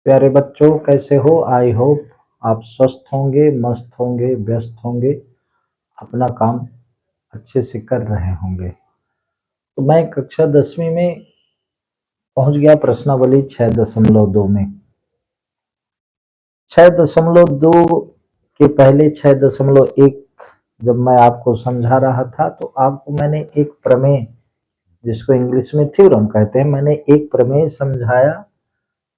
प्यारे बच्चों, कैसे हो? आई होप आप स्वस्थ होंगे, मस्त होंगे, व्यस्त होंगे, अपना काम अच्छे से कर रहे होंगे। तो मैं कक्षा 10वीं में पहुंच गया प्रश्नावली 6.2 में। 6.2 के पहले 6.1 जब मैं आपको समझा रहा था तो आपको मैंने एक प्रमेय, जिसको इंग्लिश में थ्योरम कहते हैं, मैंने एक प्रमेय समझाया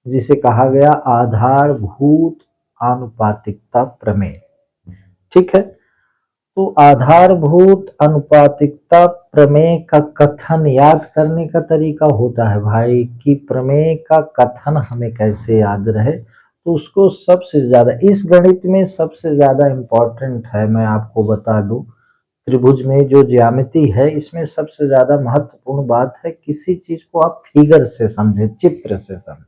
जिसे कहा गया आधारभूत आनुपातिकता प्रमेय। ठीक है, तो आधारभूत अनुपातिकता प्रमेय का कथन याद करने का तरीका होता है भाई कि प्रमेय का कथन हमें कैसे याद रहे। तो उसको सबसे ज्यादा इस गणित में सबसे ज्यादा इम्पोर्टेंट है, मैं आपको बता दूं, त्रिभुज में जो ज्यामिति है इसमें सबसे ज्यादा महत्वपूर्ण बात है किसी चीज को आप फिगर से समझे, चित्र से समझे।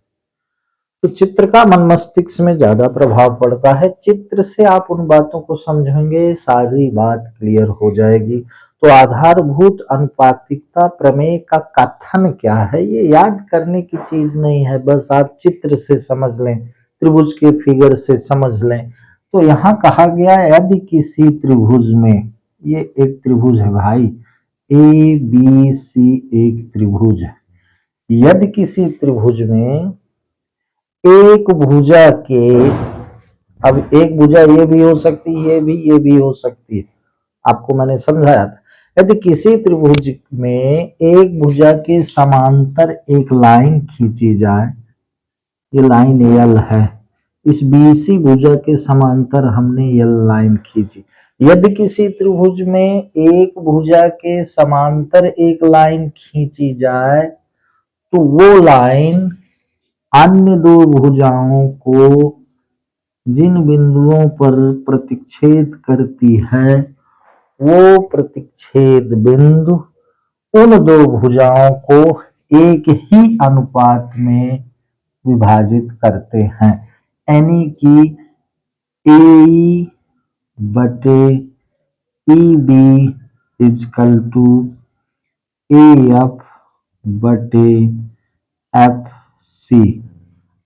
तो चित्र का मन मस्तिष्क में ज्यादा प्रभाव पड़ता है। चित्र से आप उन बातों को समझेंगे, सारी बात क्लियर हो जाएगी। तो आधारभूत अनुपातिकता प्रमेय का कथन क्या है, ये याद करने की चीज नहीं है, बस आप चित्र से समझ लें, त्रिभुज के फिगर से समझ लें। तो यहाँ कहा गया यदि किसी त्रिभुज में, ये एक त्रिभुज है भाई, ए बी सी एक त्रिभुज है। यदि किसी त्रिभुज में एक भुजा के, अब एक भुजा ये भी हो सकती है, ये भी हो सकती है, आपको मैंने समझाया था। यदि किसी त्रिभुज में एक भुजा के समांतर एक लाइन खींची जाए, ये लाइन यल है, इस बीसी भुजा के समांतर हमने यल लाइन खींची। यदि किसी त्रिभुज में एक भुजा के समांतर एक लाइन खींची जाए तो वो लाइन अन्य दो भुजाओं को जिन बिंदुओं पर प्रतिच्छेद करती है, वो प्रतिच्छेद बिंदु उन दो भुजाओं को एक ही अनुपात में विभाजित करते हैं, यानी कि ए बटे E B equal to A F बटे एफ सी।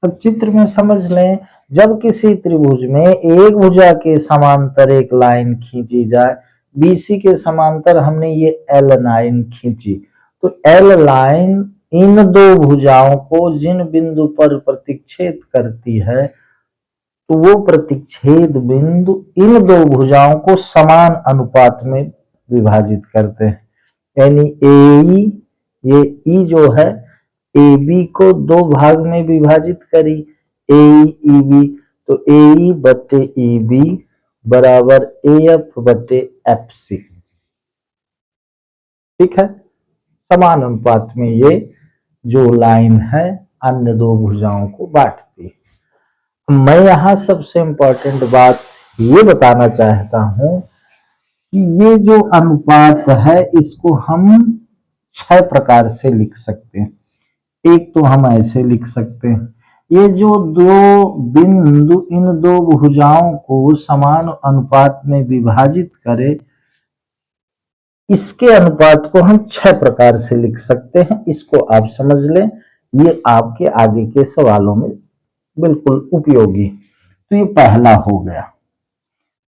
अब चित्र में समझ लें, जब किसी त्रिभुज में एक भुजा के समांतर एक लाइन खींची जाए, बीसी के समांतर हमने ये एल लाइन खींची, तो एल लाइन इन दो भुजाओं को जिन बिंदु पर प्रतिच्छेद करती है, तो वो प्रतिच्छेद बिंदु इन दो भुजाओं को समान अनुपात में विभाजित करते हैं, यानी ए, ये ई जो है ए बी को दो भाग में विभाजित करी, ए ई बी, तो ए बटे ई बी बराबर ए एफ बटे एफ सी। ठीक है, समान अनुपात में ये जो लाइन है अन्य दो भुजाओं को बांटती है। मैं यहां सबसे इंपॉर्टेंट बात ये बताना चाहता हूं कि ये जो अनुपात है इसको हम 6 प्रकार से लिख सकते हैं। एक तो हम ऐसे लिख सकते हैं, ये जो दो बिंदु इन दो भुजाओं को समान अनुपात में विभाजित करे, इसके अनुपात को हम 6 प्रकार से लिख सकते हैं। इसको आप समझ लें, ये आपके आगे के सवालों में बिल्कुल उपयोगी। तो ये पहला हो गया।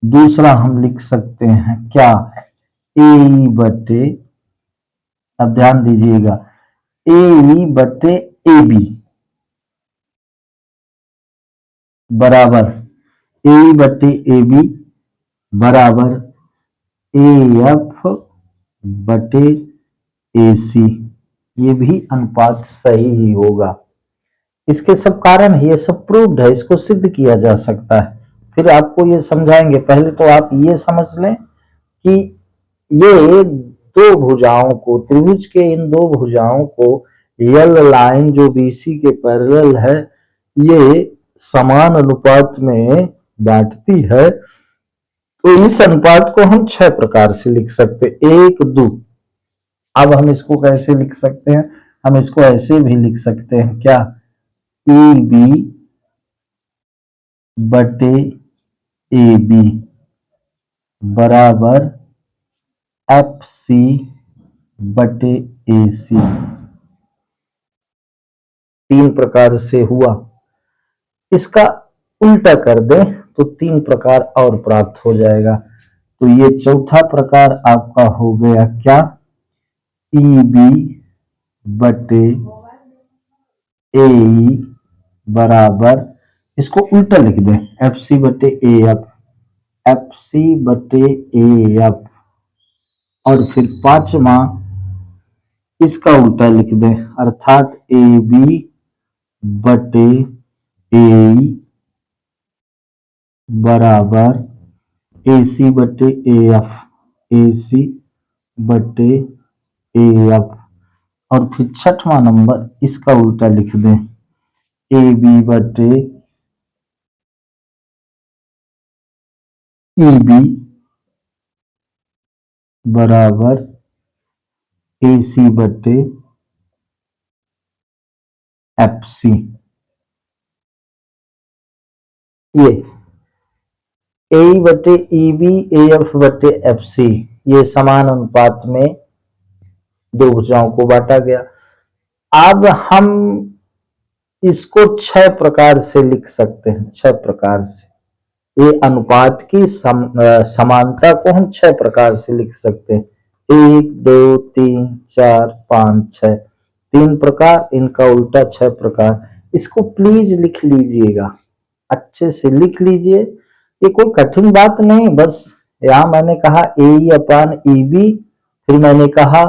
दूसरा हम लिख सकते हैं क्या, ए बटे, अब ध्यान दीजिएगा, ए बटे ए बी बराबर ए बटे ए बी बराबर ए एफ बटे ए सी। ये भी अनुपात सही ही होगा। इसके सब कारण है, ये सब प्रूव्ड है, इसको सिद्ध किया जा सकता है। फिर आपको ये समझाएंगे, पहले तो आप ये समझ लें कि ये दो भुजाओं को, त्रिभुज के इन दो भुजाओं को यल लाइन जो बीसी के पैरेलल है, ये समान अनुपात में बांटती है। तो इस अनुपात को हम 6 प्रकार से लिख सकते, एक दो। अब हम इसको कैसे लिख सकते हैं, हम इसको ऐसे भी लिख सकते हैं क्या, ए बी बटे ए बी बराबर एफ सी बटे ए सी। 3 प्रकार से हुआ। इसका उल्टा कर दें तो 3 प्रकार और प्राप्त हो जाएगा। तो ये चौथा प्रकार आपका हो गया क्या, ई बी बटे ए बराबर, इसको उल्टा लिख दें, एफ सी बटे ए एफ, एफ सी बटे ए एफ, और फिर पांचवा इसका उल्टा लिख दें, अर्थात ए बी बटे ए बराबर ए सी बटे ए एफ, ए सी बटे ए एफ, और फिर छठवां नंबर इसका उल्टा लिख दें, ए बी बटे ई बी बराबर ए सी बटे एफ सी। ये ए बटे ई बी ए एफ बटे एफ सी, ये समान अनुपात में दो भुजाओं को बांटा गया। अब हम इसको 6 प्रकार से लिख सकते हैं, 6 प्रकार से। ये अनुपात की समानता को हम 6 प्रकार से लिख सकते हैं, 1 2 3 4 5 6, 3 प्रकार, इनका उल्टा 6 प्रकार। इसको प्लीज लिख लीजिएगा, अच्छे से लिख लीजिए, ये कोई कठिन बात नहीं। बस यहां मैंने कहा ए अपान ई बी, फिर मैंने कहा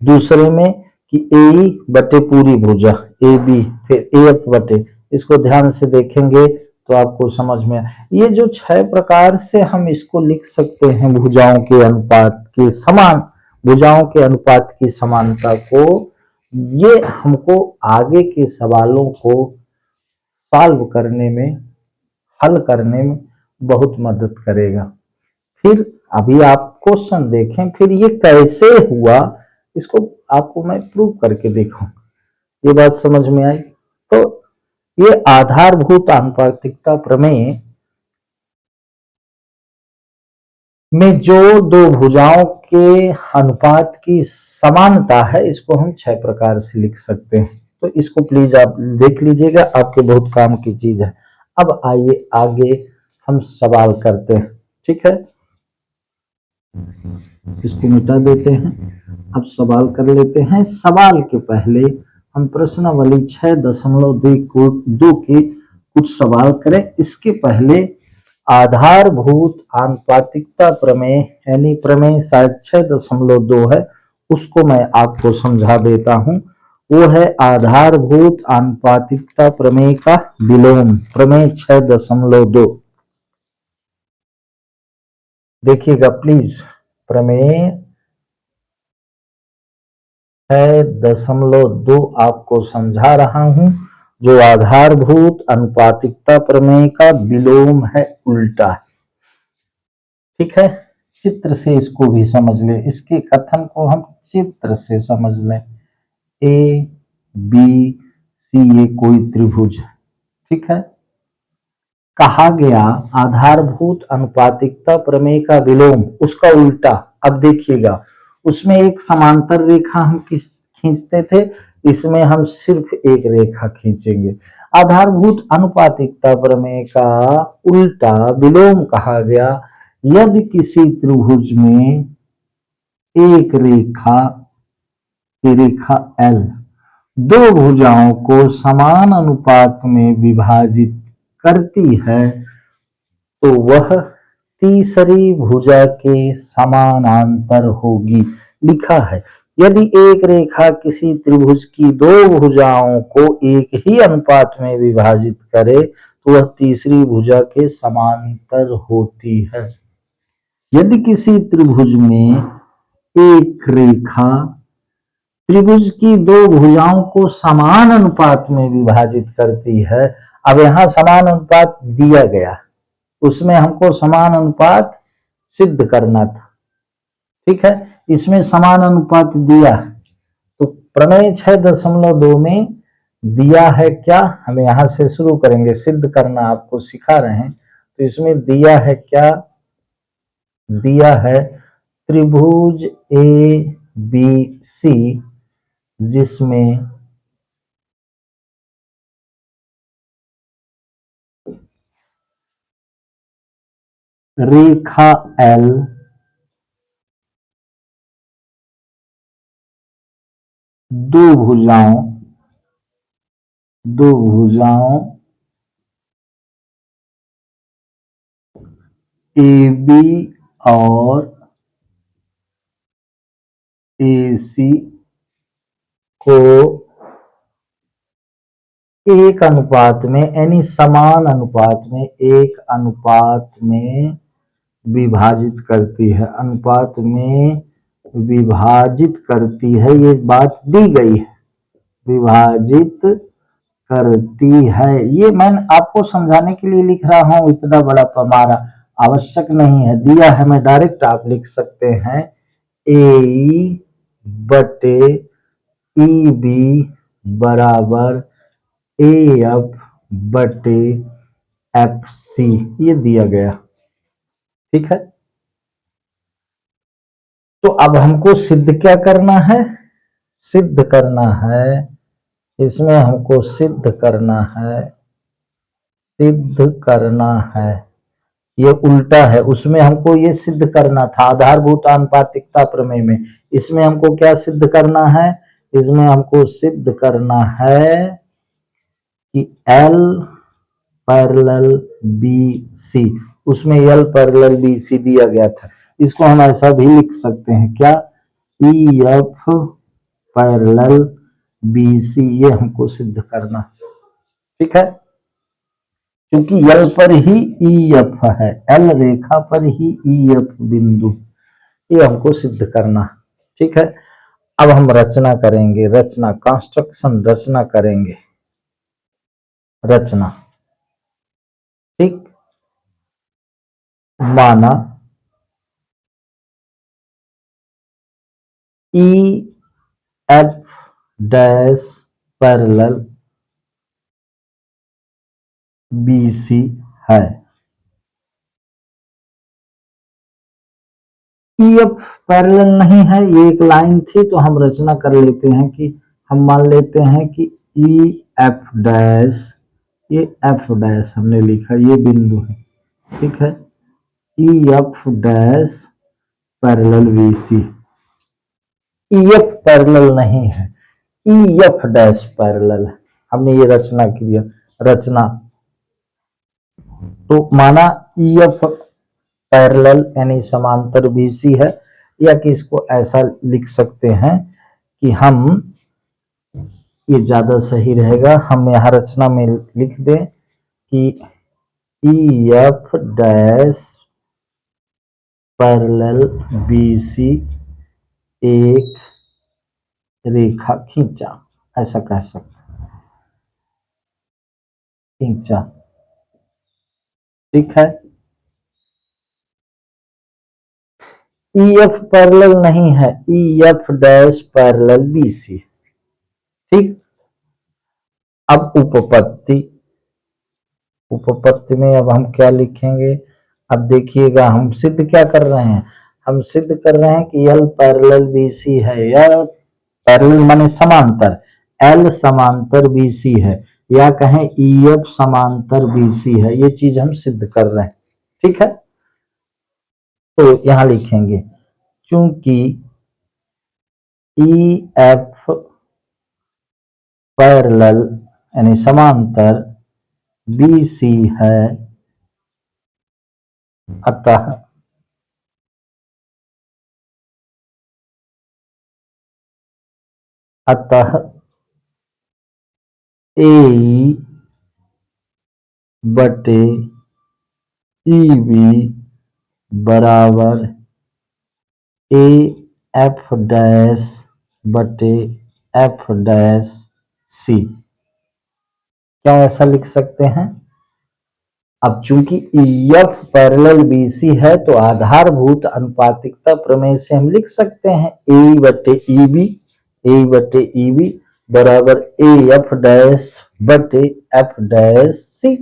दूसरे में कि ए बटे पूरी भुजा ए बी, फिर ए एफ बटे, इसको ध्यान से देखेंगे तो आपको समझ में। ये जो 6 प्रकार से हम इसको लिख सकते हैं भुजाओं के अनुपात के समान, भुजाओं के अनुपात की समानता को, ये हमको आगे के सवालों को सॉल्व करने में, हल करने में बहुत मदद करेगा। फिर अभी आप क्वेश्चन देखें, फिर ये कैसे हुआ इसको आपको मैं प्रूव करके देखूं, ये बात समझ में आई। तो ये आधारभूत आनुपातिकता प्रमेय में जो दो भुजाओं के अनुपात की समानता है, इसको हम 6 प्रकार से लिख सकते हैं। तो इसको प्लीज आप देख लीजिएगा, आपके बहुत काम की चीज है। अब आइए आगे हम सवाल करते हैं, ठीक है, इसको मिटा देते हैं। अब सवाल कर लेते हैं। सवाल के पहले हम प्रश्नावली 6.2 के कुछ सवाल करें। इसके पहले आधारभूत आनुपातिकता प्रमेय यानी प्रमेय शायद 6.2 है, उसको मैं आपको समझा देता हूं। वो है आधारभूत आनुपातिकता प्रमेय का विलोम, प्रमेय 6.2। देखिएगा प्लीज, प्रमेय 6.2 आपको समझा रहा हूं, जो आधारभूत अनुपातिकता प्रमेय का विलोम है, उल्टा। ठीक है, चित्र से इसको भी समझ ले, इसके कथन को हम चित्र से समझ लें। ए बी सी ये कोई त्रिभुज है, ठीक है। कहा गया आधारभूत अनुपातिकता प्रमेय का विलोम, उसका उल्टा। अब देखिएगा, उसमें एक समांतर रेखा हम खींचते थे, इसमें हम सिर्फ एक रेखा खींचेंगे। आधारभूत अनुपातिकता प्रमेय का उल्टा विलोम कहा गया, यदि किसी त्रिभुज में एक रेखा, ये रेखा L, दो भुजाओं को समान अनुपात में विभाजित करती है, तो वह तीसरी भुजा के समानांतर होगी। लिखा है, यदि एक रेखा किसी त्रिभुज की दो भुजाओं को एक ही अनुपात में विभाजित करे तो वह तीसरी भुजा के समांतर होती है। यदि किसी त्रिभुज में एक रेखा त्रिभुज की दो भुजाओं को समान अनुपात में विभाजित करती है, अब यहां समान अनुपात दिया गया, उसमें हमको समान अनुपात सिद्ध करना था, ठीक है। इसमें समान अनुपात दिया, तो प्रमेय 6.2 में दिया है क्या, हम यहां से शुरू करेंगे, सिद्ध करना आपको सिखा रहे हैं। तो इसमें दिया है क्या, दिया है त्रिभुज ए बी सी जिसमें रेखा एल दो भुजाओं ए बी और ए सी को एक अनुपात में यानी समान अनुपात में एक अनुपात में विभाजित करती है, अनुपात में विभाजित करती है, ये बात दी गई है, विभाजित करती है। ये मैं आपको समझाने के लिए लिख रहा हूं, इतना बड़ा पैमाना आवश्यक नहीं है, दिया है मैं डायरेक्ट आप लिख सकते हैं ए बटे ई बी बराबर ए एफ बटे एफ सी, ये दिया गया, ठीक है। तो अब हमको सिद्ध क्या करना है, सिद्ध करना है, इसमें हमको सिद्ध करना है, सिद्ध करना है, ये उल्टा है, उसमें हमको ये सिद्ध करना था आधारभूत आनुपातिकता प्रमेय में, इसमें हमको क्या सिद्ध करना है, इसमें हमको सिद्ध करना है कि L पैरेलल बी सी, उसमें L पैरेलल बी सी दिया गया था, इसको हम ऐसा भी लिख सकते हैं क्या, E F parallel B C, ये हमको सिद्ध करना, ठीक है। क्योंकि L पर ही ई एफ है, L रेखा पर ही ई एफ बिंदु, ये हमको सिद्ध करना, ठीक है। अब हम रचना करेंगे, रचना कंस्ट्रक्शन, रचना करेंगे, रचना, ठीक। माना E F dash parallel B C है, ई एफ पैरेलल नहीं है, ये एक लाइन थी तो हम रचना कर लेते हैं कि हम मान लेते हैं कि ई एफ डैश, ये एफ डैश हमने लिखा, ये बिंदु है, ठीक है, E F dash parallel B C, E F parallel नहीं है, ई एफ डैश पैरेलल है, हमने ये रचना किया, रचना तो माना ई एफ पैरेलल यानी समांतर बीसी है, या कि इसको ऐसा लिख सकते हैं कि हम, ये ज्यादा सही रहेगा, हम यहां रचना में लिख दें कि E F dash parallel BC एक रेखा खींचा, ऐसा कह सकते हैं, खींचा, ठीक है। ई एफ पैरेलल नहीं है, E F dash parallel B C, ठीक। अब उपपत्ति, उपपत्ति में अब हम क्या लिखेंगे, अब देखिएगा हम सिद्ध क्या कर रहे हैं, हम सिद्ध कर रहे हैं कि एल पैरेलल बी सी है, या पैरेलल माने समांतर, एल समांतर बी सी है, या कहें ई एफ समांतर बी सी है, ये चीज हम सिद्ध कर रहे हैं, ठीक है। तो यहां लिखेंगे चूंकि ई एफ पैरेलल यानी समांतर बी सी है, अतः अतः ए बटे ई बी बराबर ए एफ डैश बटे एफ डैश सी, क्यों ऐसा लिख सकते हैं, अब चूंकि E F parallel B C है तो आधारभूत अनुपातिकता प्रमेय से हम लिख सकते हैं ए बटे ई बी, ए बटे ई बी बराबर ए एफ डैश बटे एफ डैश सी,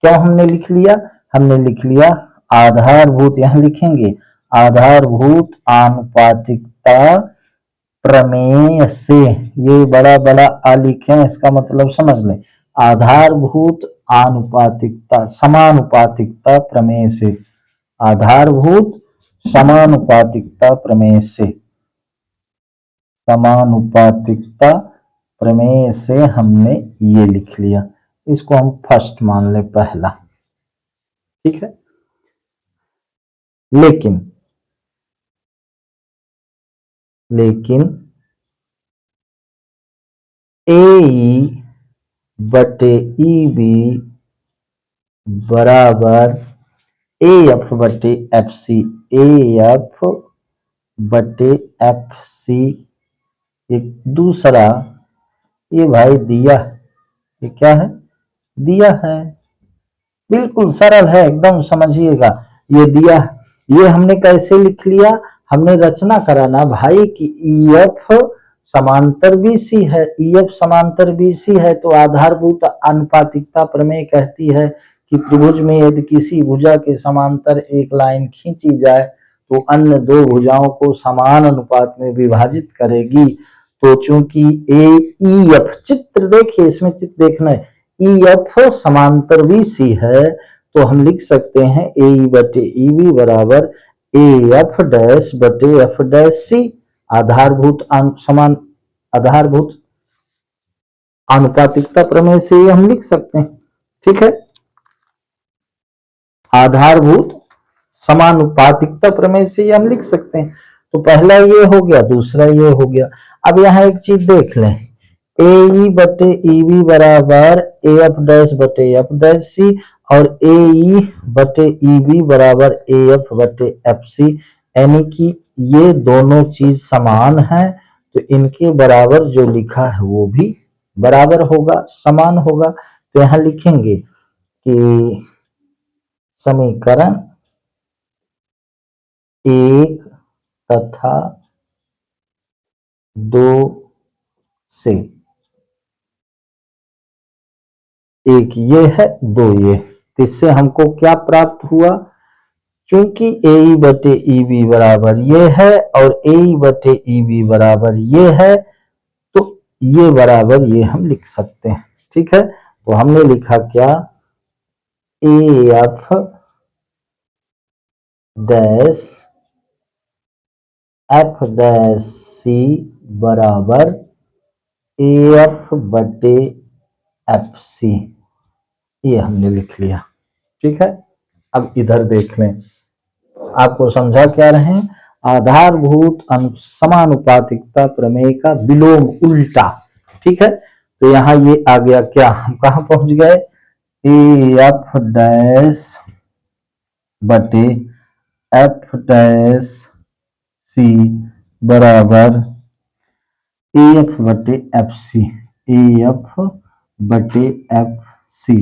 क्यों हमने लिख लिया, हमने लिख लिया आधारभूत, यहां लिखेंगे आधारभूत आनुपातिकता प्रमेय से, ये बड़ा बड़ा आ लिखें, इसका मतलब समझ लें, आधारभूत आनुपातिकता समानुपातिकता प्रमेय से, आधारभूत समानुपातिकता प्रमेय से, समानुपातिकता प्रमेय से हमने ये लिख लिया, इसको हम फर्स्ट मान ले पहला, ठीक है। लेकिन ए बटे ई बी बराबर ए एफ बटे एफ सी, ए एफ बटे एफ सी। एक दूसरा ये भाई दिया, ये क्या है, दिया है, बिल्कुल सरल है एकदम, समझिएगा। ये दिया, ये हमने कैसे लिख लिया, हमने रचना कराना भाई कि ई एफ समांतर बीसी है, ई एफ समांतर बीसी है तो आधारभूत आनुपातिकता प्रमेय कहती है कि त्रिभुज में यदि किसी भुजा के समांतर एक लाइन खींची जाए तो अन्य दो भुजाओं को समान अनुपात में विभाजित करेगी। तो चूंकि ए ई एफ, चित्र देखिए, इसमें चित्र देखना है, ई एफ समांतर बीसी है तो हम लिख सकते हैं ए बटे ई बी बराबर ए एफ डैश बटे एफ डैश सी, आधारभूत समान आधारभूत आनुपातिकता प्रमेय से ये हम लिख सकते हैं, ठीक है। आधारभूत समानुपातिकता प्रमेय से ये हम लिख सकते हैं। तो पहला ये हो गया, दूसरा ये हो गया। अब यहां एक चीज देख लें, ए ई बटे ई बी बराबर ए एफ डैश बटे एफ डैश सी और ए ई बटे ई बी बराबर ए एफ बटे एफ सी, यानी कि ये दोनों चीज समान है तो इनके बराबर जो लिखा है वो भी बराबर होगा, समान होगा। तो यहां लिखेंगे कि समीकरण 1 तथा 2 से, एक ये है, दो ये, तो इससे हमको क्या प्राप्त हुआ, चूंकि ए ई बटे ई बी बराबर ये है और ए ई बटे ई बी बराबर ये है तो ये बराबर ये हम लिख सकते हैं, ठीक है। तो हमने लिखा क्या, A F dash F dash C बराबर ए एफ बटे एफ सी, ये हमने लिख लिया, ठीक है। अब इधर देख लें, आपको समझा क्या रहे, आधारभूत समानुपातिकता प्रमेय का विलोम उल्टा, ठीक है। तो यहां ये आ गया क्या, हम कहां पहुंच गए, ए एफ डैश बटे एफ डैश सी बराबर ए एफ बटे एफ सी, ए एफ बटे एफ सी।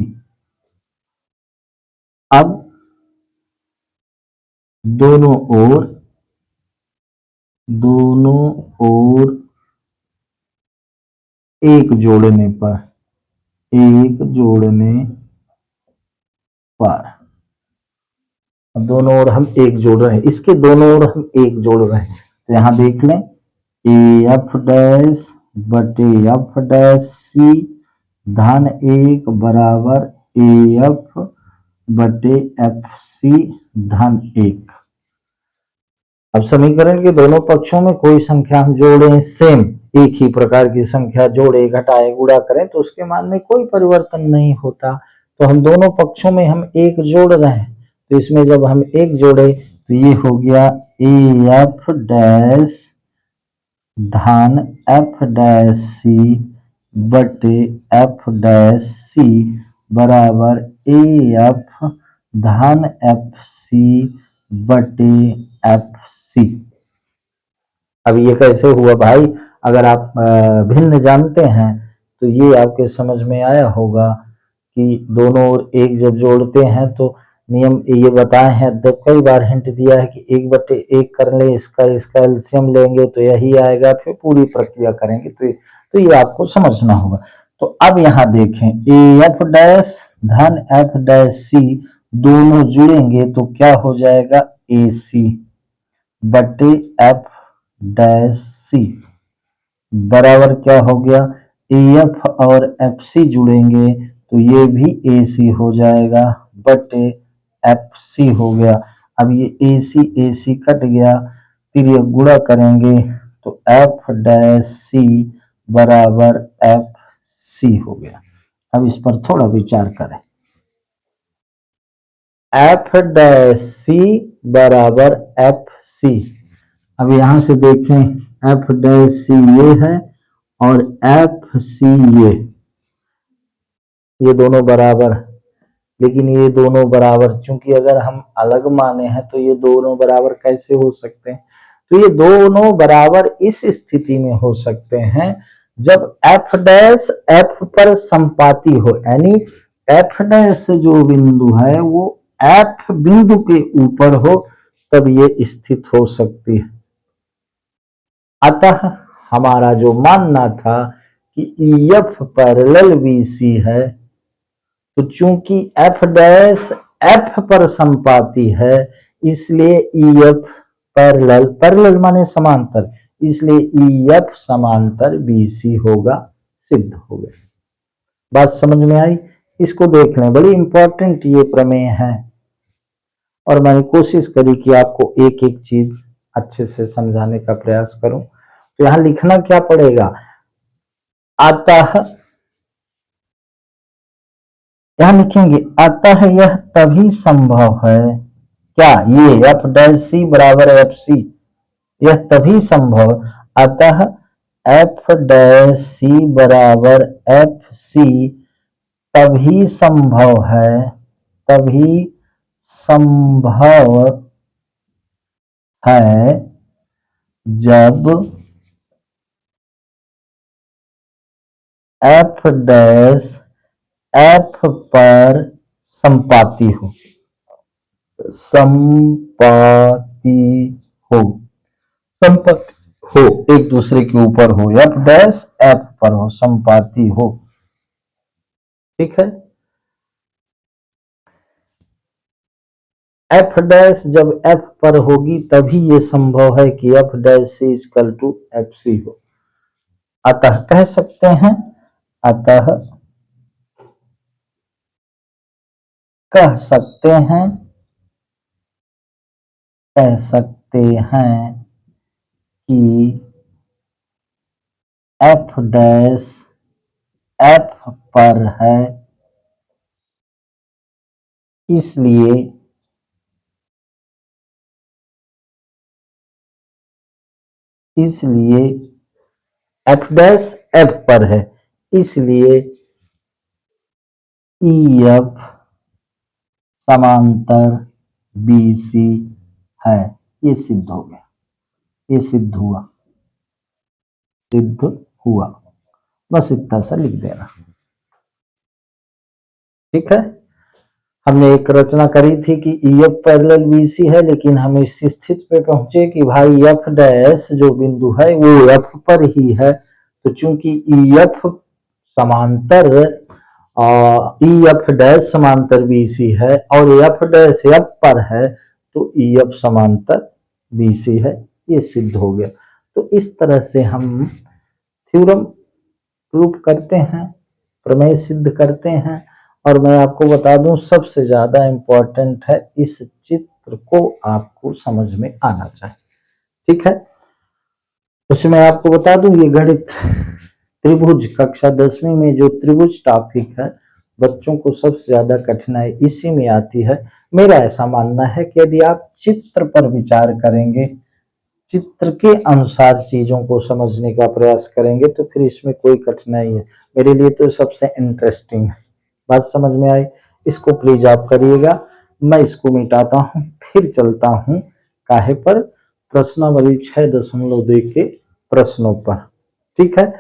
अब दोनों ओर एक जोड़ने पर, अब दोनों ओर हम एक जोड़ रहे हैं, इसके दोनों ओर हम एक जोड़ रहे हैं। तो यहां देख लें, ए एफ डैश बटे एफ डैश सी धन 1 बराबर ए एफ बटे एफ सी धन 1। अब समीकरण के दोनों पक्षों में कोई संख्या हम जोड़ें, सेम एक ही प्रकार की संख्या जोड़े, घटाए, गुणा करें तो उसके मान में कोई परिवर्तन नहीं होता। तो हम दोनों पक्षों में हम एक जोड़ रहे हैं, तो इसमें जब हम एक जोड़े तो ये हो गया ए एफ डैश धन एफ डैश सी बटे एफ डैश सी बराबर ए एफ धन एफ सी बटे एफ सी। अब ये कैसे हुआ भाई, अगर आप भिन्न जानते हैं तो ये आपके समझ में आया होगा कि दोनों ओर एक जब जोड़ते हैं तो नियम ये बताए हैं, जब कई बार हिंट दिया है कि 1/1 कर ले, इसका एलसीएम लेंगे तो यही आएगा, फिर पूरी प्रक्रिया करेंगे तो ये आपको समझना होगा। तो अब यहाँ देखें, ए एफ डैश धन एफ डैश सी दोनों जुड़ेंगे तो क्या हो जाएगा, ए सी बटे एफ डैश सी बराबर क्या हो गया, ए एफ और एफ सी जुड़ेंगे तो ये भी ए सी हो जाएगा बटे एफ सी हो गया। अब ये ए सी कट गया, तिर्यक गुणा करेंगे तो एफ डैश सी बराबर एफ सी हो गया। अब इस पर थोड़ा विचार करें। एफ डैश सी बराबर एफ सी। अब यहां से देखें एफ डैश सी ये है और एफ सी ये दोनों बराबर, लेकिन ये दोनों बराबर, चूंकि अगर हम अलग माने हैं तो ये दोनों बराबर कैसे हो सकते हैं? तो ये दोनों बराबर इस स्थिति में हो सकते हैं जब एफ डैश एफ पर संपाती हो, यानी एफ डैश जो बिंदु है वो एफ बिंदु के ऊपर हो, तब ये स्थित हो सकती है। अतः हमारा जो मानना था कि EF पैरेलल BC है, तो चूंकि एफ डैश एफ पर संपाती है इसलिए EF पैरेलल, पैरेलल माने समांतर, इसलिए EF समांतर BC होगा, सिद्ध हो गया। बात समझ में आई? इसको देख लें, बड़ी इंपॉर्टेंट ये प्रमेय है और मैंने कोशिश करी कि आपको एक एक चीज अच्छे से समझाने का प्रयास करूं। तो यहां लिखना क्या पड़ेगा? अतः, यहां लिखेंगे अतः यह तभी संभव है, क्या? ये एफ डैश सी बराबर एफ सी, यह तभी संभव, अतः एफ डैश सी बराबर एफ सी तभी संभव है, तभी संभव है जब एफ डैश एफ पर संपाती हो, संपाती हो, संपत्ति हो, एक दूसरे के ऊपर हो, एफ डैश एफ पर हो, संपाती हो। ठीक है, एफ डैश जब एफ पर होगी तभी ये संभव है कि F dash C equal to F C हो। अतः कह सकते हैं, अतः कह सकते हैं, कह सकते हैं कि एफ डैश एफ पर है, इसलिए एफ डैश एफ पर है, इसलिए EF समांतर BC है। ये सिद्ध हो गया, ये सिद्ध हुआ, सिद्ध हुआ। बस इतना सा लिख देना। ठीक है, हमने एक रचना करी थी कि EF पैरेलल BC है, लेकिन हम इस स्थिति पे पहुंचे कि भाई एफ डैश जो बिंदु है वो एफ पर ही है, तो चूंकि EF समांतर EF डैश समांतर BC है और एफ डैश एफ पर है, तो EF समांतर BC है, ये सिद्ध हो गया। तो इस तरह से हम थ्योरम प्रूफ करते हैं, प्रमेय सिद्ध करते हैं। और मैं आपको बता दूं, सबसे ज्यादा इंपॉर्टेंट है इस चित्र को आपको समझ में आना चाहिए। ठीक है, उसमें आपको बता दूं, ये गणित त्रिभुज कक्षा 10वीं में जो त्रिभुज टॉपिक है, बच्चों को सबसे ज्यादा कठिनाई इसी में आती है। मेरा ऐसा मानना है कि यदि आप चित्र पर विचार करेंगे, चित्र के अनुसार चीजों को समझने का प्रयास करेंगे, तो फिर इसमें कोई कठिनाई है। मेरे लिए तो सबसे इंटरेस्टिंग है। बात समझ में आई? इसको प्लीज आप करिएगा। मैं इसको मिटाता हूं, फिर चलता हूं काहे पर, प्रश्नावली 6.2 के प्रश्नों पर। ठीक है,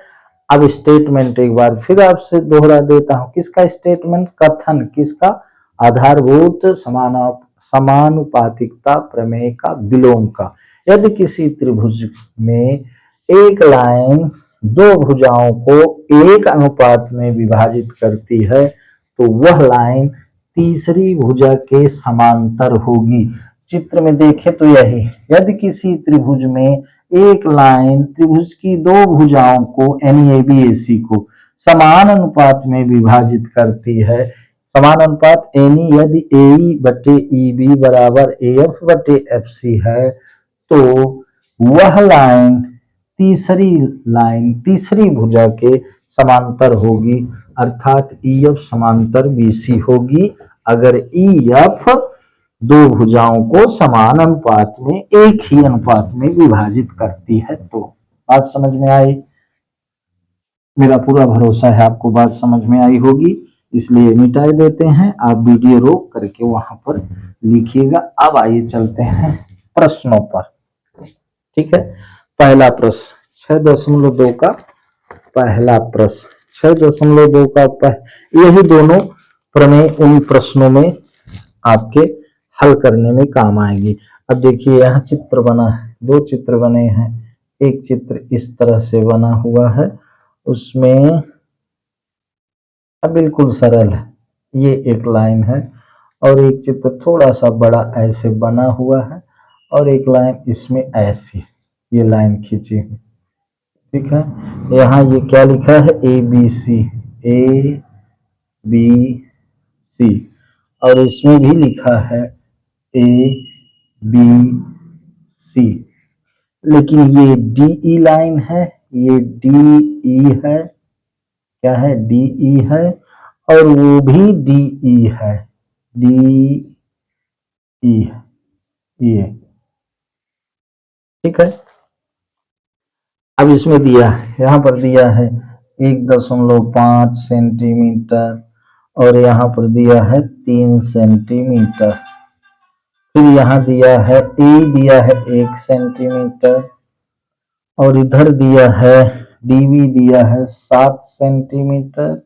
अब स्टेटमेंट एक बार फिर आपसे दोहरा देता हूं। किसका स्टेटमेंट? कथन किसका? आधारभूत समानुपातिकता प्रमेय का, विलोम का। यदि किसी त्रिभुज में एक लाइन दो भुजाओं को एक अनुपात में विभाजित करती है, तो वह लाइन तीसरी भुजा के समांतर होगी। चित्र में देखें तो यही, यदि किसी त्रिभुज में एक लाइन त्रिभुज की दो भुजाओं को यानी ABAC को समान अनुपात में विभाजित करती है। समान अनुपात यानी यदि AE बटे EB बराबर AF बटे FC है तो वह लाइन तीसरी भुजा के समांतर होगी, अर्थात EF समांतर BC होगी अगर EF दो भुजाओं को समान अनुपात में एक ही अनुपात में विभाजित करती है। तो बात समझ में आई? मेरा पूरा भरोसा है आपको बात समझ में आई होगी, इसलिए मिटाए देते हैं। आप वीडियो रोक करके वहां पर लिखिएगा। अब आइए चलते हैं प्रश्नों पर। ठीक है, पहला प्रश्न 6.2 का पहला प्रश्न 6.2 का यही दोनों प्रमेय उन प्रश्नों में आपके हल करने में काम आएगी। अब देखिए यहाँ चित्र बना है, दो चित्र बने हैं। एक चित्र इस तरह से बना हुआ है, उसमें अब बिल्कुल सरल है, ये एक लाइन है, और एक चित्र थोड़ा सा बड़ा ऐसे बना हुआ है और एक लाइन इसमें ऐसी ये लाइन खींची हुई। ठीक है, यहाँ ये क्या लिखा है ABC और इसमें भी लिखा है ABC, लेकिन ये DE लाइन है, ये DE है, क्या है DE है, और वो भी DE है, DE ये। ठीक है, अब इसमें दिया है, यहाँ पर दिया है 1.5 सेंटीमीटर और यहाँ पर दिया है 3 सेंटीमीटर। फिर यहाँ दिया है दिया है 1 सेंटीमीटर और इधर दिया है DB दिया है 7 सेंटीमीटर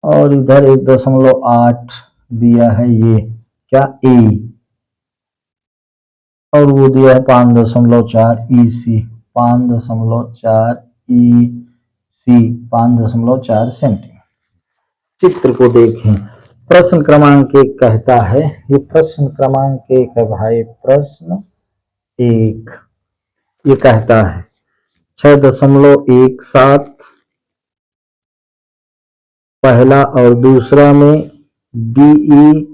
और इधर 1.8 दिया है ये क्या A, और वो दिया है 5.4 EC, 5.4 EC 5.4 सेंटीमीटर। चित्र को देखें, प्रश्न क्रमांक 1 कहता है, ये प्रश्न क्रमांक 1 है भाई, प्रश्न 1 ये कहता है 6.17 पहला और दूसरा में DE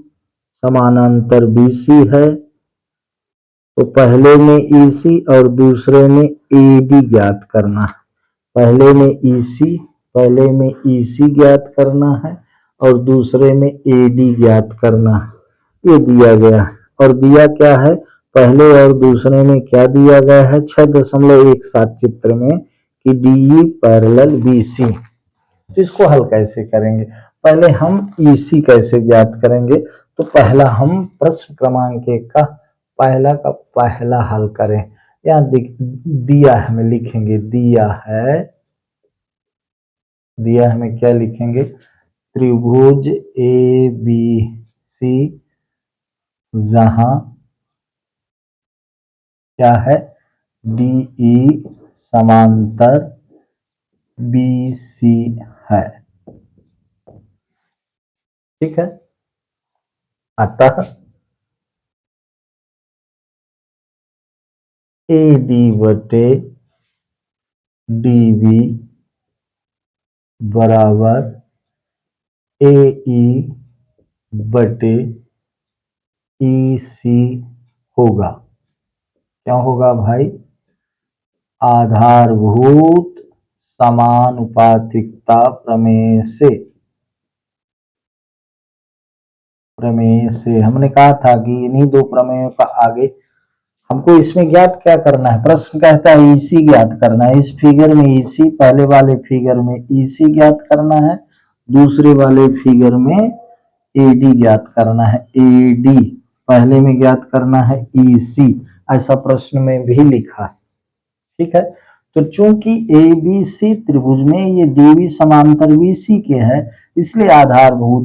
समानांतर BC है, तो पहले में EC और दूसरे में AD ज्ञात करना है। पहले में EC ज्ञात करना है और दूसरे में AD ज्ञात करना है। ये दिया गया और दिया क्या है, पहले और दूसरे में क्या दिया गया है 6.17 चित्र में कि DE पैरेलल BC। तो इसको हल कैसे करेंगे, पहले हम EC कैसे ज्ञात करेंगे, तो पहला हम प्रश्न क्रमांक 1 का पहला हल करें। यहाँ दिया है, हमें लिखेंगे दिया हमें क्या लिखेंगे, त्रिभुज ABC जहां क्या है DE समांतर BC है। ठीक है, अतः AD बटे DB बराबर AE बटे EC होगा। क्या होगा भाई, आधारभूत समानुपातिकता प्रमेय से हमने कहा था कि इन्हीं दो प्रमेयों का आगे हमको इसमें ज्ञात क्या करना है, प्रश्न कहता है EC ज्ञात करना है। इस फिगर में EC, पहले वाले फिगर में EC ज्ञात करना है, दूसरे वाले फिगर में AD ज्ञात करना है। AD पहले में ज्ञात करना है EC, ऐसा प्रश्न में भी लिखा है। ठीक है, तो चूंकि ABC त्रिभुज में ये DB समांतर BC के है, इसलिए आधारभूत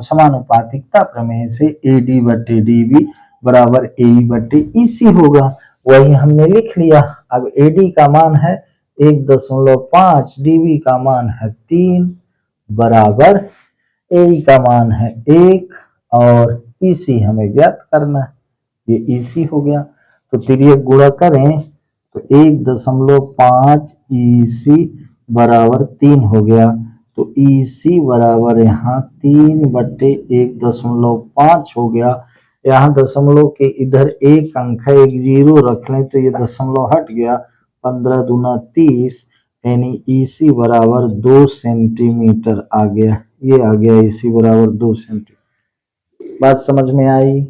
समानुपातिकता प्रमेय से AD बटे DB बराबर AE बटे EC होगा। वही हमने लिख लिया। अब AD का मान है 1.5, DB का मान है 3 बराबर AE का मान है 1 और EC हमें ज्ञात करना है, ये EC हो गया। तो तिर्यक गुणा करें तो 1.5 EC बराबर 3 हो गया। तो EC बराबर यहाँ 3/1.5 हो गया। यहाँ दशमलव के इधर एक अंक है, एक जीरो रख लें तो ये दशमलव हट गया, 15 दूना 30, यानी EC बराबर 2 सेंटीमीटर आ गया। ये आ गया EC बराबर 2 सेंटीमीटर। बात समझ में आई?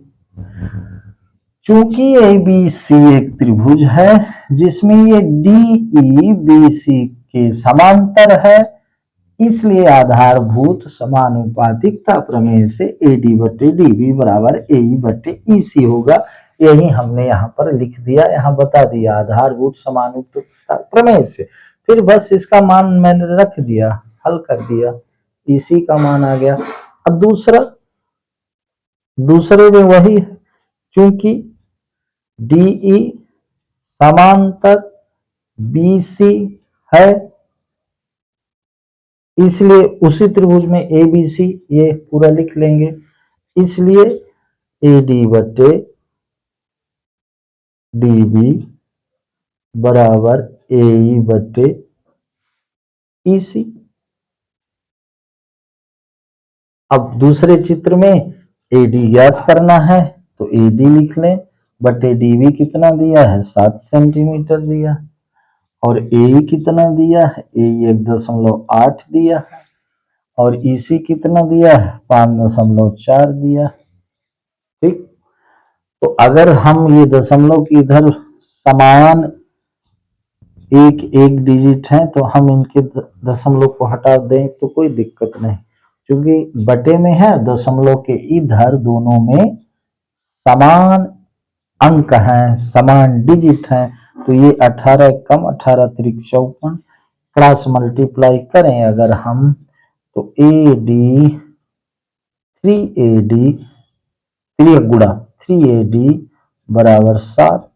चूंकि ABC एक त्रिभुज है जिसमें ये DE BC के समांतर है, इसलिए आधारभूत समानुपातिकता प्रमेय से AD/DB बराबर AE/EC होगा। यही हमने यहाँ पर लिख दिया, यहाँ बता दिया आधारभूत समानुपातिकता प्रमेय से। फिर बस इसका मान मैंने रख दिया, हल कर दिया, EC का मान आ गया। अब दूसरे में वही है, चूंकि DE समांतर BC है, इसलिए उसी त्रिभुज में ABC ये पूरा लिख लेंगे, इसलिए AD/DB बराबर AE/EC। अब दूसरे चित्र में AD ज्ञात करना है तो AD लिख लें, बटे DB कितना दिया है, 7 सेंटीमीटर दिया, और AE कितना दिया है, AE 1.8 दिया है, और EC कितना दिया है, 5.4 दिया। ठीक, तो अगर हम ये दशमलव की इधर समान एक एक डिजिट हैं तो हम इनके दशमलव को हटा दें तो कोई दिक्कत नहीं, क्योंकि बटे में है, दशमलव के इधर दोनों में समान अंक हैं, समान डिजिट हैं, तो ये 18 कम 18 त्रिक 54, क्रॉस मल्टीप्लाई करें अगर हम तो AD 3AD बराबर 7,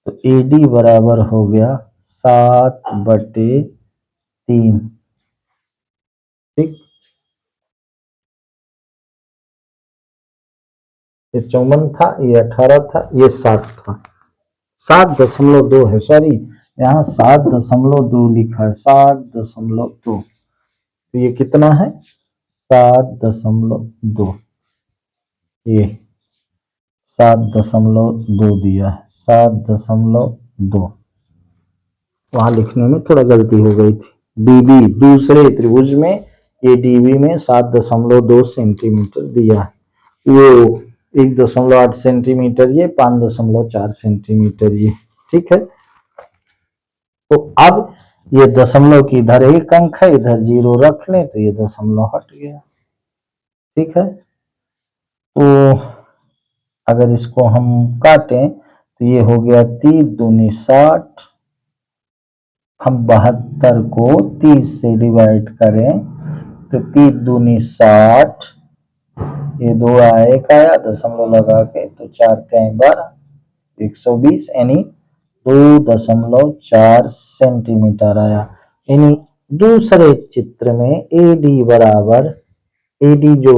तो AD बराबर हो गया 7/3। ठीक, ये 54 था, ये 18 था, ये 7 था, 7.2 है, सॉरी यहाँ 7.2 लिखा है, 7.2, तो ये कितना है, 7.2, ये 7.2 दिया है, 7.2, वहां लिखने में थोड़ा गलती हो गई थी। DB दूसरे त्रिभुज में ये DB में 7.2 सेंटीमीटर दिया है, वो 1.8 सेंटीमीटर, ये 5.4 सेंटीमीटर ये। ठीक है, तो अब ये दशमलव की इधर एक अंक है, इधर जीरो रख लें तो ये दशमलव हट गया। ठीक है, तो अगर इसको हम काटें तो ये हो गया 3 दूनी 60, हम 72 को 30 से डिवाइड करें तो 3 दूनी 60, ये 2 आया, 1 आया, दशमलव लगा के तो 4 3 12, 120, यानी 2.4 सेंटीमीटर आया। यानी दूसरे चित्र में AD जो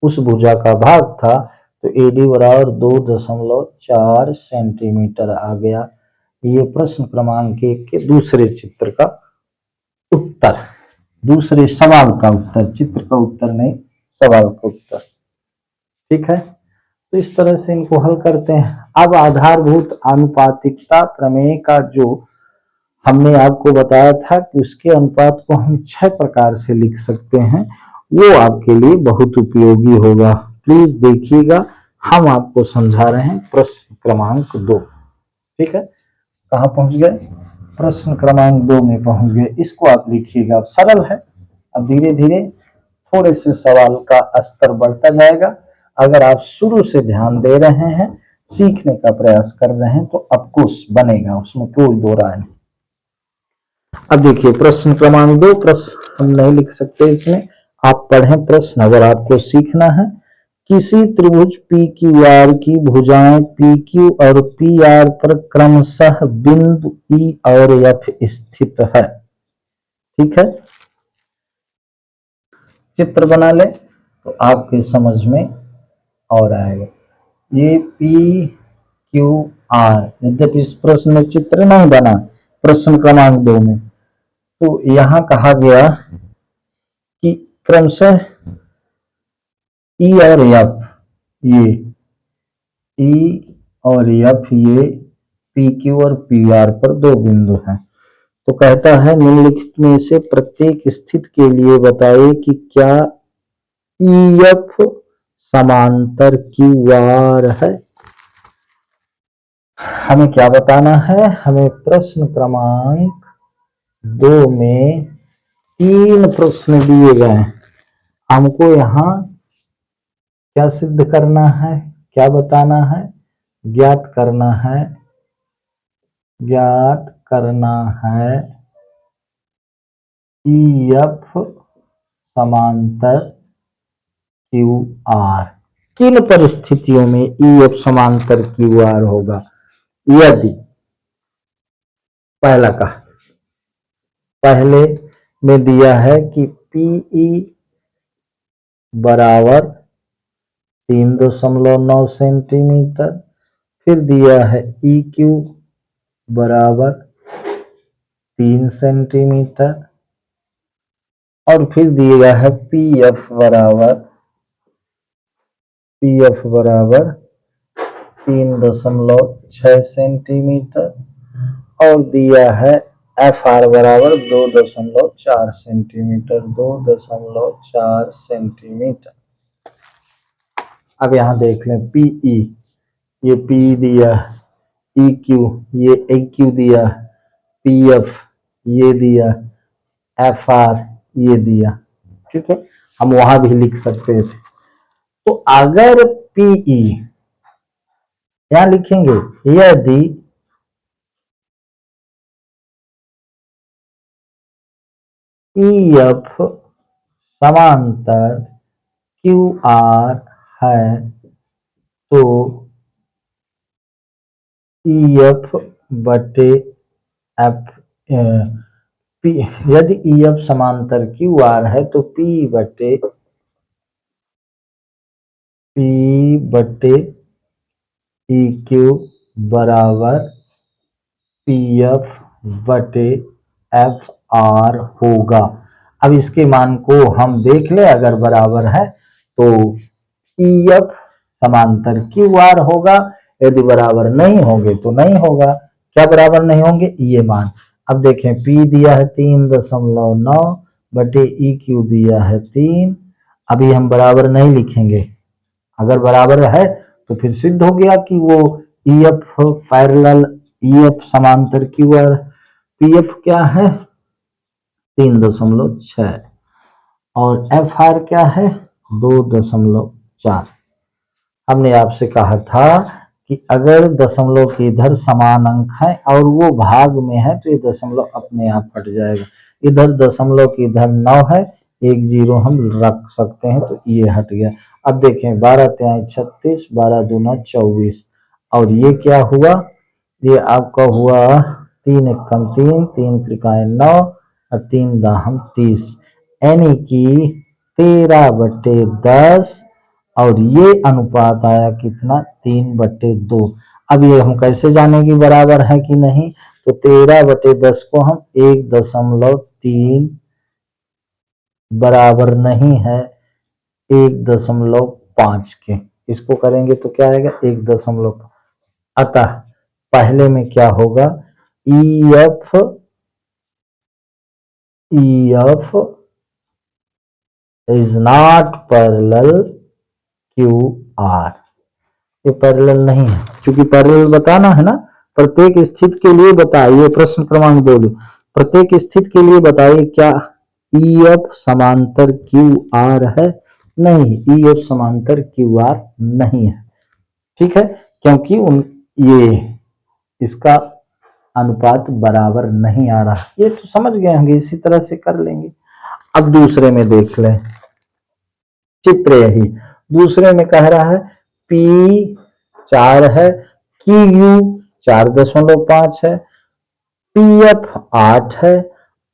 उस भुजा का भाग था, तो AD बराबर 2.4 सेंटीमीटर आ गया। ये प्रश्न क्रमांक 1 के दूसरे चित्र का उत्तर, दूसरे सवाल का उत्तर, चित्र का उत्तर नहीं, सवाल का उत्तर। ठीक है, तो इस तरह से इनको हल करते हैं। अब आधारभूत आनुपातिकता प्रमेय का जो हमने आपको बताया था कि उसके अनुपात को हम 6 प्रकार से लिख सकते हैं, वो आपके लिए बहुत उपयोगी होगा। प्लीज देखिएगा, हम आपको समझा रहे हैं प्रश्न क्रमांक 2। ठीक है, कहाँ पहुंच गए, प्रश्न क्रमांक 2 में पहुंच गए। इसको आप लिखिएगा, अब सरल है, अब धीरे धीरे थोड़े से सवाल का स्तर बढ़ता जाएगा। अगर आप शुरू से ध्यान दे रहे हैं, सीखने का प्रयास कर रहे हैं, तो आपको बनेगा, उसमें कोई दो राय नहीं। अब देखिए प्रश्न क्रमांक 2, प्रश्न हम नहीं लिख सकते इसमें, आप पढ़ें प्रश्न अगर आपको सीखना है। किसी त्रिभुज PQR की भुजाएं PQ और PR पर क्रमशः बिंदु E और F स्थित है। ठीक है, चित्र बना ले तो आपके समझ में और आएगा। ये PQR, यद्यपि इस प्रश्न में चित्र नहीं बना प्रश्न क्रमांक 2 में, तो यहां कहा गया क्रमशः ई और एफ, ये ई और एफ ये पी क्यू और पी आर पर दो बिंदु हैं। तो कहता है निम्नलिखित में से प्रत्येक स्थिति के लिए बताइए कि क्या ई एफ समांतर क्यू आर है। हमें क्या बताना है, हमें प्रश्न क्रमांक 2 में 3 प्रश्न दिए गए हैं। हमको यहाँ क्या सिद्ध करना है, क्या बताना है, ज्ञात करना है ई एफ समांतर क्यू आर। किन परिस्थितियों में ई एफ समांतर क्यू आर होगा। यदि पहले में दिया है कि पीई बराबर 3.9 सेंटीमीटर, फिर दिया है ई क्यू बराबर 3 सेंटीमीटर, और फिर दिया है पी एफ बराबर 3.6 सेंटीमीटर, और दिया है एफ आर बराबर 2.4 सेंटीमीटर, 2.4 सेंटीमीटर। अब यहां देख लें पीई, ये पी दिया, ई क्यू ये ए क्यू दिया, पी एफ ये दिया, एफ आर ये दिया। ठीक है, हम वहां भी लिख सकते थे। तो अगर पीई यहां लिखेंगे, यदि ई एफ समांतर क्यू आर है तो ई एफ बटे एफ, पी, यदि ई एफ समांतर क्यू आर है तो पी बटे ई क्यू बराबर पी एफ बटे एफ आर होगा। अब इसके मान को हम देख ले, अगर बराबर है तो ई एफ समांतर क्यू आर होगा, यदि बराबर नहीं होंगे तो नहीं होगा। क्या बराबर नहीं होंगे, ये मान। अब देखें P दिया है 3.9 बटे ई क्यू दिया है 3। अभी हम बराबर नहीं लिखेंगे, अगर बराबर है तो फिर सिद्ध हो गया कि वो ई एफ पैरेलल, ई एफ समांतर क्यू आर। पी एफ क्या है 3.6 और एफ आर क्या है 2.4। हमने आपसे कहा था कि अगर दशमलव के इधर समान अंक है और वो भाग में है तो ये दशमलव अपने आप हट जाएगा। इधर दशमलव के इधर 9 है, 1 0 हम रख सकते हैं तो ये हट गया। अब देखें 12 3 36, 12 दूना 24, और ये क्या हुआ, ये आपका हुआ 3 1 3, 3 त्रिकाएं 9 और 3 दाहम 30, यानी कि 13/10, और ये अनुपात आया कितना 3/2। अब ये हम कैसे जानेंगे बराबर है कि नहीं, तो 13/10 को हम 1.3 बराबर नहीं है 1.5 के, इसको करेंगे तो क्या आएगा 1. अतः पहले में क्या होगा, E F is not parallel Q R, ये पैरेलल नहीं है। क्योंकि पैरेलल बताना है ना, प्रत्येक स्थिति के लिए बताइए, प्रश्न क्रमांक 2, प्रत्येक स्थिति के लिए बताइए क्या ई एफ समांतर क्यू आर है। नहीं, ई एफ समांतर क्यू आर नहीं है। ठीक है, क्योंकि ये इसका अनुपात बराबर नहीं आ रहा, ये तो समझ गए होंगे, इसी तरह से कर लेंगे। अब दूसरे में देख लें, चित्र यही, दूसरे में कह रहा है P 4 है, QU 4.5 है, PF 8 है,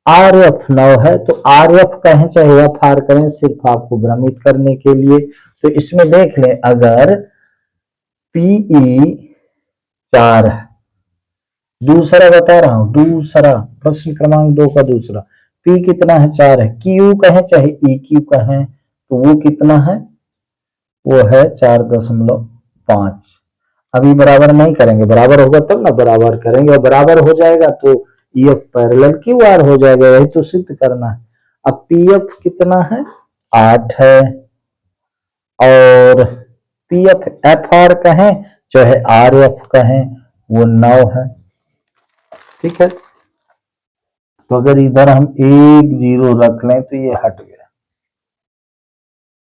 RF 9 है। तो RF कहें चाहे FR करें, सिर्फ आपको भ्रमित करने के लिए। तो इसमें देख लें, अगर PE 4 है, दूसरा बता रहा हूं, दूसरा प्रश्न क्रमांक 2 का दूसरा P कितना है 4 है, Q कहें चाहे EQ कहें तो वो कितना है, वो है 4.5। अभी बराबर नहीं करेंगे, बराबर होगा तब ना बराबर करेंगे, और बराबर हो जाएगा तो EF पैरेलल QR हो जाएगा, वही तो सिद्ध करना है। अब PF कितना है 8 है, और PF FR कहें चाहे RF कहें वो 9 है। ठीक है, तो अगर इधर हम 1 0 रख लें तो ये हट गया,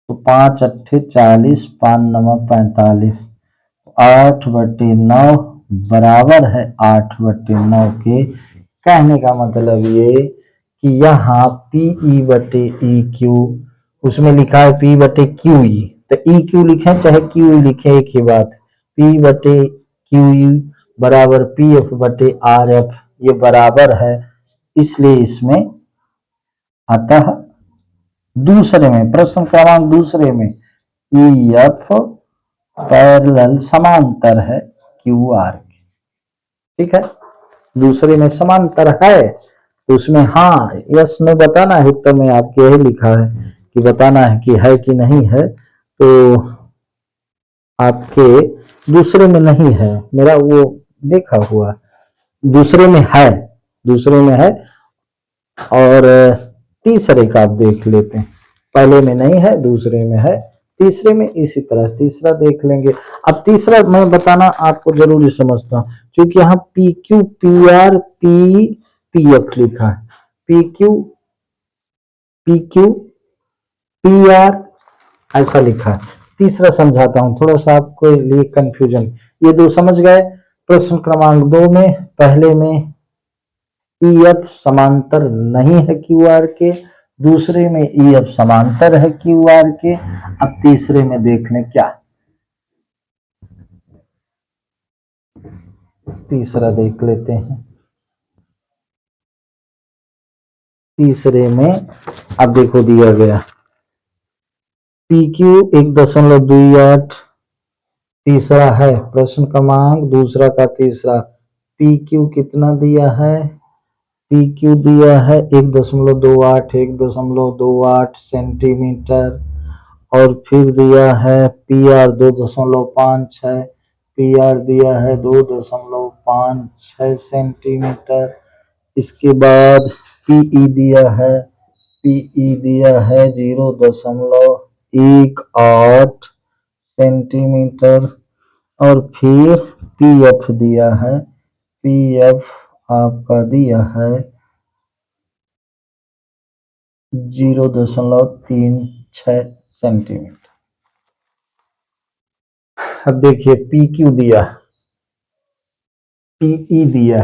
तो 5 अट्ठे 40, 5 9 45, 8/9 बराबर है 8/9 के। कहने का मतलब ये कि यहाँ PE/EQ, उसमें लिखा है P/QE, तो EQ लिखें चाहे QE लिखें एक ही बात, P/QE बराबर PF/RF, ये बराबर है, इसलिए इसमें अतः दूसरे में, प्रश्न क्रमांक दूसरे में EF पैरेलल समांतर है QR के। ठीक है, दूसरे में समांतर है तो उसमें हाँ यस नो बताना है, उत्तर में आपके यही लिखा है कि बताना है कि है कि नहीं है, तो आपके दूसरे में नहीं है, मेरा वो देखा हुआ, दूसरे में है, दूसरे में है, और तीसरे का आप देख लेते हैं, पहले में नहीं है दूसरे में है, तीसरे में इसी तरह तीसरा देख लेंगे। अब तीसरा मैं बताना आपको जरूरी समझता हूं, क्योंकि यहाँ PQ PR PF लिखा है, PQ PR ऐसा लिखा है। तीसरा समझाता हूं, थोड़ा सा आपको लिए कंफ्यूजन, ये दो समझ गए। प्रश्न क्रमांक 2 में पहले में EF समांतर नहीं है QR के, दूसरे में EF समांतर है QR के। अब तीसरे में देख लें क्या, तीसरा देख लेते हैं। तीसरे में अब देखो दिया गया PQ 1.28, तीसरा है प्रश्न क्रमांक दूसरा का तीसरा, PQ कितना दिया है, PQ दिया है 1.28 1.28 सेंटीमीटर, और फिर दिया है PR 2.5 है, PR दिया है 2.56 सेंटीमीटर। इसके बाद PE दिया है, PE दिया है 0.18 सेंटीमीटर, और फिर PF दिया है, PF आपका दिया है 0.36 सेंटीमीटर। अब देखिए PQ दिया, PE दिया,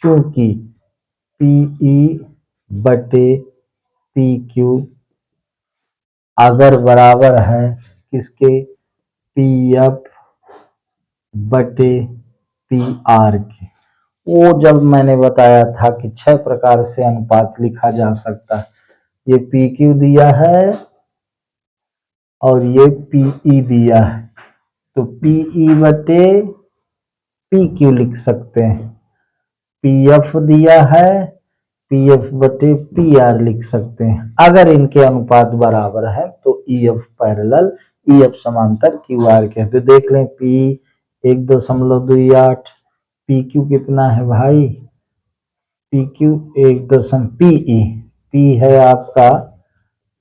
क्योंकि PE/PQ अगर बराबर है किसके, PF/PR के, वो जब मैंने बताया था कि 6 प्रकार से अनुपात लिखा जा सकता है, ये PQ दिया है और ये PE दिया है, तो PE/PQ लिख सकते हैं, PF दिया है PF/PR लिख सकते हैं। अगर इनके अनुपात बराबर है तो EF पैरेलल, EF समांतर QR के। तो देख लें P 1.28, PQ कितना है भाई, PQ PE, P है आपका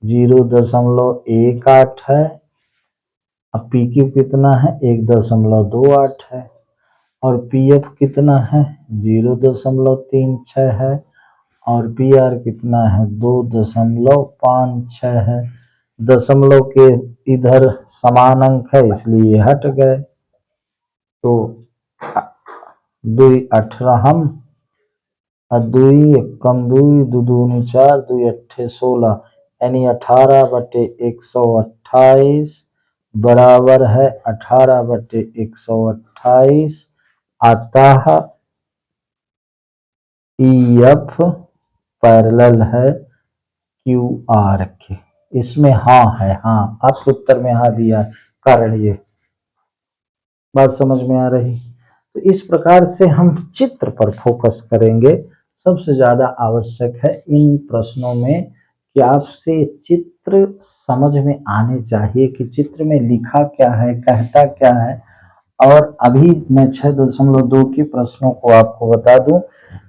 0.18 है, अब PQ कितना है 1.28 है, और PF कितना है 0.36 है, और PR कितना है 2.56 है। दशमलव के इधर समान अंक है इसलिए हट गए, तो 2 18 2 कम 2 2 दूनी 4 2 अट्ठे 16, यानी 18/128 बराबर है 18/128। अतः EF पैरेलल है QR के। इसमें हाँ है, हाँ आपके उत्तर में हाँ दिया, कारण ये बात समझ में आ रही। तो इस प्रकार से हम चित्र पर फोकस करेंगे सबसे ज्यादा आवश्यक है इन प्रश्नों में कि आपसे चित्र समझ में आने चाहिए कि चित्र में लिखा क्या है, कहता क्या है। और अभी मैं 6.2 के प्रश्नों को आपको बता दूं।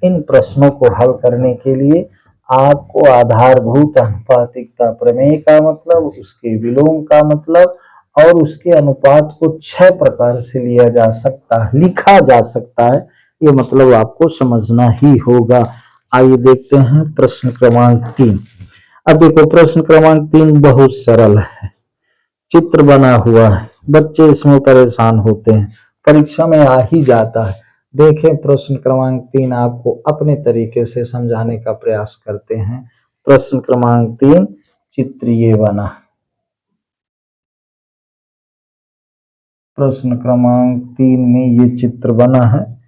इन प्रश्नों को हल करने के लिए आपको आधारभूत अनुपातिकता प्रमेय का मतलब, उसके विलोम का मतलब और उसके अनुपात को 6 प्रकार से लिया जा सकता है, लिखा जा सकता है, ये मतलब आपको समझना ही होगा। आइए देखते हैं प्रश्न क्रमांक 3। अब देखो प्रश्न क्रमांक 3 बहुत सरल है, चित्र बना हुआ है, बच्चे इसमें परेशान होते हैं, परीक्षा में आ ही जाता है। देखें प्रश्न क्रमांक 3 आपको अपने तरीके से समझाने का प्रयास करते हैं। प्रश्न क्रमांक 3 चित्र ये बना। प्रश्न क्रमांक 3 में ये चित्र बना है,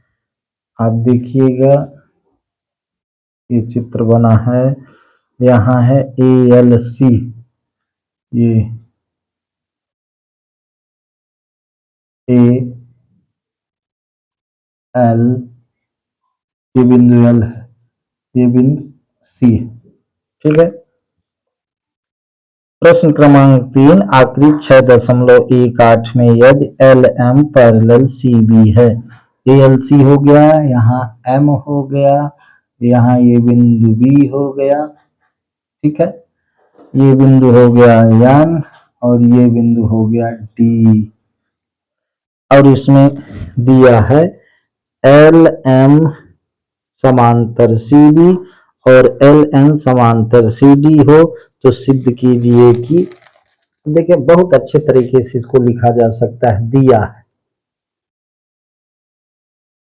आप देखिएगा ये चित्र बना है। यहाँ है ALC, ये AL, ये बिंदु L है, ये बिंदु C है, ठीक है। प्रश्न क्रमांक 3 आकृति 6.18 में यदि LM पैरेलल CB है, ALC हो गया, यहाँ M हो गया, यहाँ ये बिंदु B हो गया, ठीक है। ये बिंदु हो गया N और ये बिंदु हो गया D। और इसमें दिया है LM समांतर CD और LN समांतर CD हो तो सिद्ध कीजिए कि, देखिए बहुत अच्छे तरीके से इसको लिखा जा सकता है।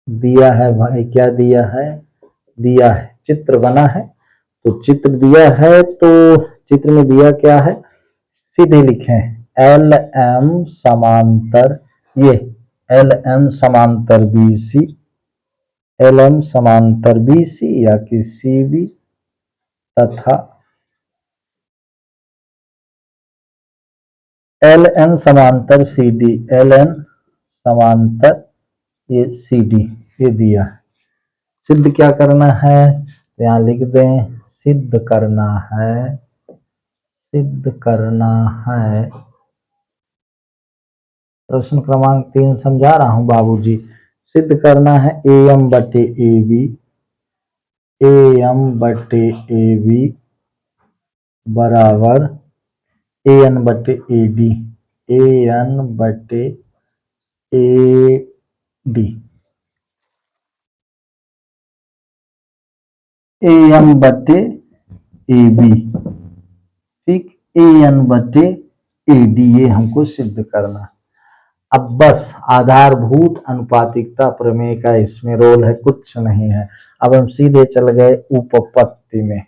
दिया है भाई, क्या दिया है, दिया है, चित्र बना है तो चित्र दिया है, तो चित्र में दिया क्या है, सीधे लिखें LM समांतर, ये LM समांतर BC, LM समांतर BC या कि CB तथा LN समांतर CD, LN समांतर ये CD, ये दिया है। सिद्ध क्या करना है, तो यहां लिख दें सिद्ध करना है, सिद्ध करना है। प्रश्न क्रमांक 3 समझा रहा हूं बाबूजी। सिद्ध करना है AM बटे AB, AM बटे AB बराबर AN बटे AD, AN बटे AD, AM बटे AB, ठीक, AN बटे AD, ये हमको सिद्ध करना। अब बस आधारभूत अनुपातिकता प्रमेय का इसमें रोल है, कुछ नहीं है। अब हम सीधे चल गए उपपत्ति में।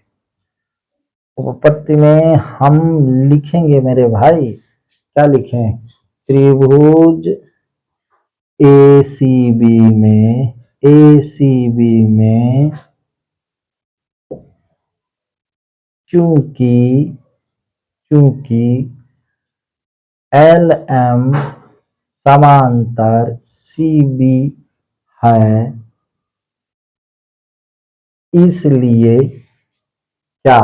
उपपत्ति में हम लिखेंगे मेरे भाई, क्या लिखें, त्रिभुज ACB में, ACB में चूंकि LM समांतर CB है, इसलिए क्या,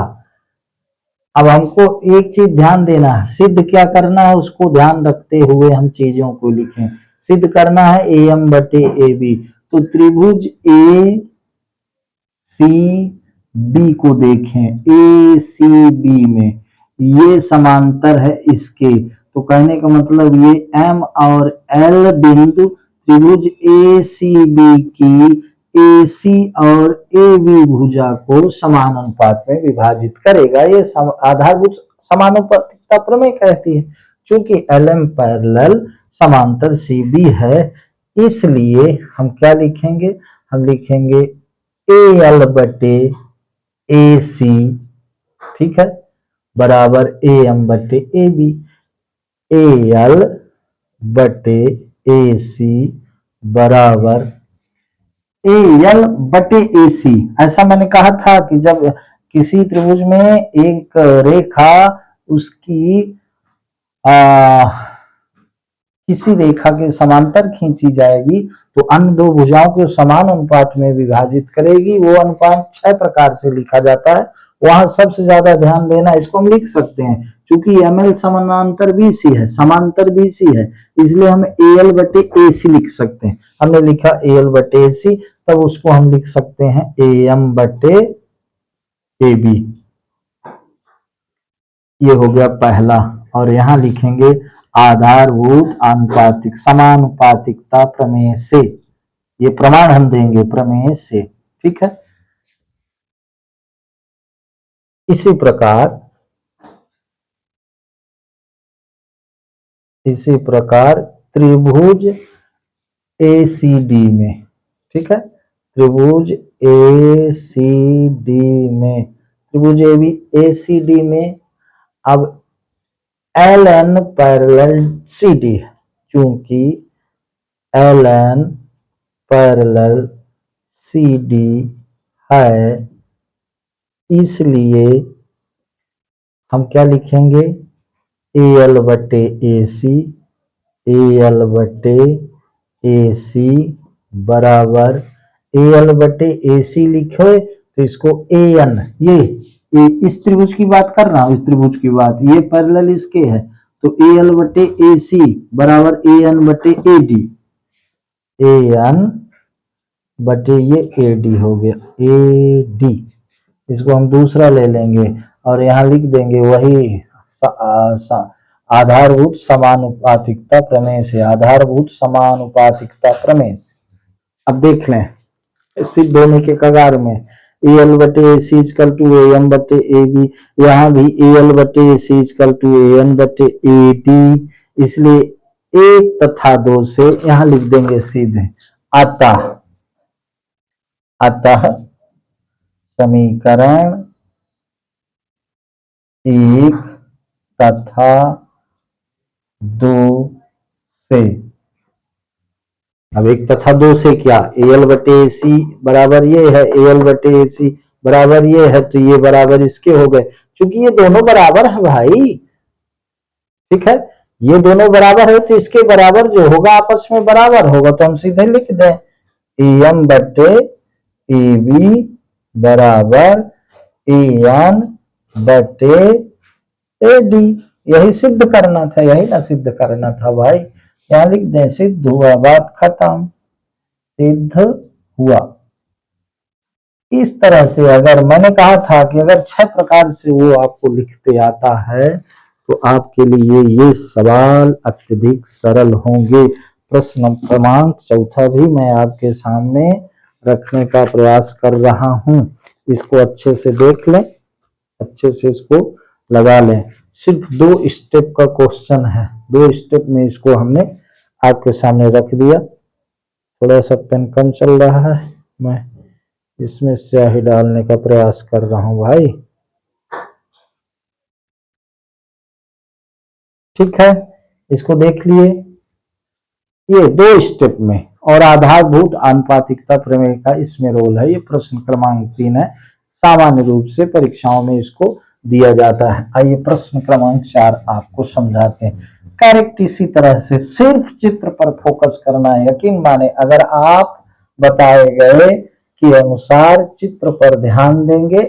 अब हमको एक चीज ध्यान देना है, सिद्ध क्या करना है उसको ध्यान रखते हुए हम चीजों को लिखें। सिद्ध करना है AM बटे AB, तो त्रिभुज ACB को देखें, ACB में ये समांतर है इसके, तो कहने का मतलब ये M और L बिंदु त्रिभुज ACB की AC और AB भुजा को समान अनुपात में विभाजित करेगा। ये आधारभूत समानुपातिकता प्रमेय कहती है। चूंकि LM पैरेलल समांतर CB है, इसलिए हम क्या लिखेंगे, हम लिखेंगे AL बटे AC, ठीक है, बराबर AM बटे AB, AL बटे AC बराबर AL बटे AC। ऐसा मैंने कहा था कि जब किसी त्रिभुज में एक रेखा उसकी किसी रेखा के समांतर खींची जाएगी तो अन्य दो भुजाओं को समान अनुपात में विभाजित करेगी। वो अनुपात 6 प्रकार से लिखा जाता है। वहां सबसे ज्यादा ध्यान देना, इसको हम लिख सकते हैं क्योंकि ML समानांतर BC है, समांतर BC है, इसलिए हम AL बटे AC लिख सकते हैं। हमने लिखा AL बटे AC, तब उसको हम लिख सकते हैं AM बटे AB। ये हो गया पहला। और यहां लिखेंगे आधारभूत आनुपातिक समानुपातिकता प्रमेय से, ये प्रमाण हम देंगे प्रमेय से, ठीक है। इसी प्रकार त्रिभुज ACD में, ठीक है, त्रिभुज ACD में, त्रिभुज ACD में अब LN पैरेलल CD है, चूंकि LN पैरेलल CD है, इसलिए हम क्या लिखेंगे AL बटे AC, AL बटे AC बराबर AL बटे AC लिखे तो इसको AN, ये इस त्रिभुज की बात कर रहा हूं, इस त्रिभुज की बात, ये पैरेलल इसके है तो AL बटे AC बराबर AN बटे AD, AN बटे ये AD हो गया AD। इसको हम दूसरा ले लेंगे और यहां लिख देंगे वही आधारभूत समानुपातिकता प्रमेय से, आधारभूत समानुपातिकता प्रमेय से। अब देख लें सिद्ध होने के कगार में, AL बटे AC इक्वल टू AM बटे AB, यहाँ भी AL बटे AC इक्वल टू AN बटे AD, इसलिए 1 तथा 2 से यहां लिख देंगे सीधे अतः समीकरण 1 तथा 2 से, अब 1 तथा 2 से क्या, AL बटे AC बराबर ये है, AL बटे AC बराबर ये है, तो ये बराबर इसके हो गए, क्योंकि ये दोनों बराबर है भाई, ठीक है, ये दोनों बराबर है तो इसके बराबर जो होगा आपस में बराबर होगा, तो हम सीधे लिख दें AM बटे AB बराबर AN बटे AD। यही सिद्ध करना था, यही ना सिद्ध करना था भाई, यहां लिख दें सिद्ध हुआ, बात खत्म, सिद्ध हुआ। इस तरह से अगर मैंने कहा था कि अगर 6 प्रकार से वो आपको लिखते आता है तो आपके लिए ये सवाल अत्यधिक सरल होंगे। प्रश्न क्रमांक 4 भी मैं आपके सामने रखने का प्रयास कर रहा हूं, इसको अच्छे से देख लें, अच्छे से इसको लगा लें। सिर्फ 2 स्टेप का क्वेश्चन है, 2 स्टेप में इसको हमने आपके सामने रख दिया। थोड़ा सा पेन कम चल रहा है, मैं इसमें स्याही डालने का प्रयास कर रहा हूं भाई, ठीक है, इसको देख लिए, ये 2 स्टेप में, और आधारभूत आनुपातिकता प्रमेय का इसमें रोल है। ये प्रश्न क्रमांक 3 है, सामान्य रूप से परीक्षाओं में इसको दिया जाता है। आइए प्रश्न क्रमांक 4 आपको समझाते हैं। करेक्ट इसी तरह से सिर्फ चित्र पर फोकस करना है, यकीन माने अगर आप बताए गए के अनुसार चित्र पर ध्यान देंगे,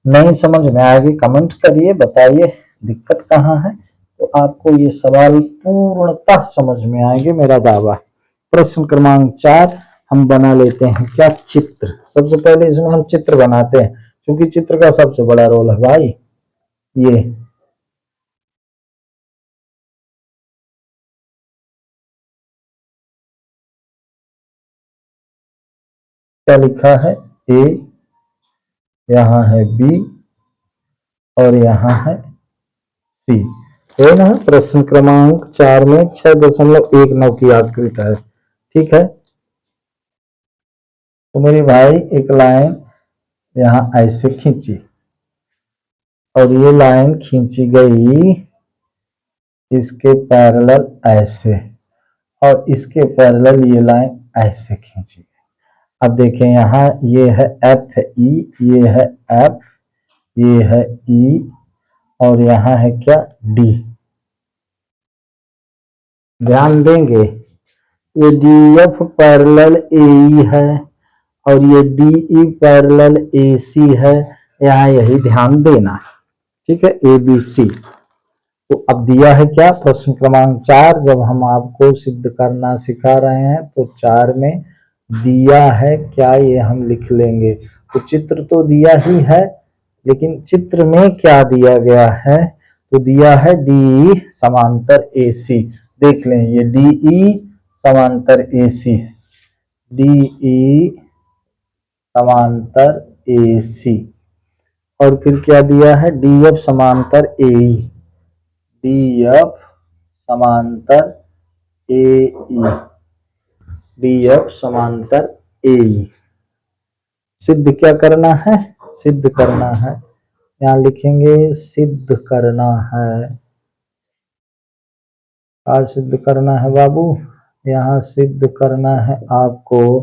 नहीं समझ में आएगी कमेंट करिए, बताइए दिक्कत कहाँ है, तो आपको ये सवाल पूर्णतः समझ में आएंगे, मेरा दावा है। प्रश्न क्रमांक 4 हम बना लेते हैं क्या, चित्र। सबसे पहले इसमें हम चित्र बनाते हैं, क्योंकि चित्र का सबसे बड़ा रोल है भाई। ये क्या लिखा है, A, यहाँ है B और यहाँ है C, है ना। प्रश्न क्रमांक 4 में 6.19 की आकृति है, ठीक है। तो मेरे भाई एक लाइन यहाँ ऐसे खींची और ये लाइन खींची गई इसके पैरेलल ऐसे, और इसके पैरेलल ये लाइन ऐसे खींची गई। अब देखें यहाँ ये है FE, ये है F, ये है E और यहाँ है क्या D। ध्यान देंगे, ये डी एफ पैरेलल ए ई है और ये डी ई पैरेलल ए सी है, यहाँ यही ध्यान देना है। ठीक है, ए बी सी। तो अब दिया है क्या, प्रश्न क्रमांक 4। जब हम आपको सिद्ध करना सिखा रहे हैं तो 4 में दिया है क्या, ये हम लिख लेंगे। तो चित्र तो दिया ही है, लेकिन चित्र में क्या दिया गया है, तो दिया है डी समांतर ए सी। देख लें, ये डी ई समांतर ए सी, डी ई समांतर ए सी। और फिर क्या दिया है, डी एफ समांतर ए ई, डी एफ समांतर ए ई, डी एफ समांतर ए ई। सिद्ध क्या करना है, सिद्ध करना है, यहाँ लिखेंगे सिद्ध करना है। आज सिद्ध करना है बाबू, यहाँ सिद्ध करना है आपको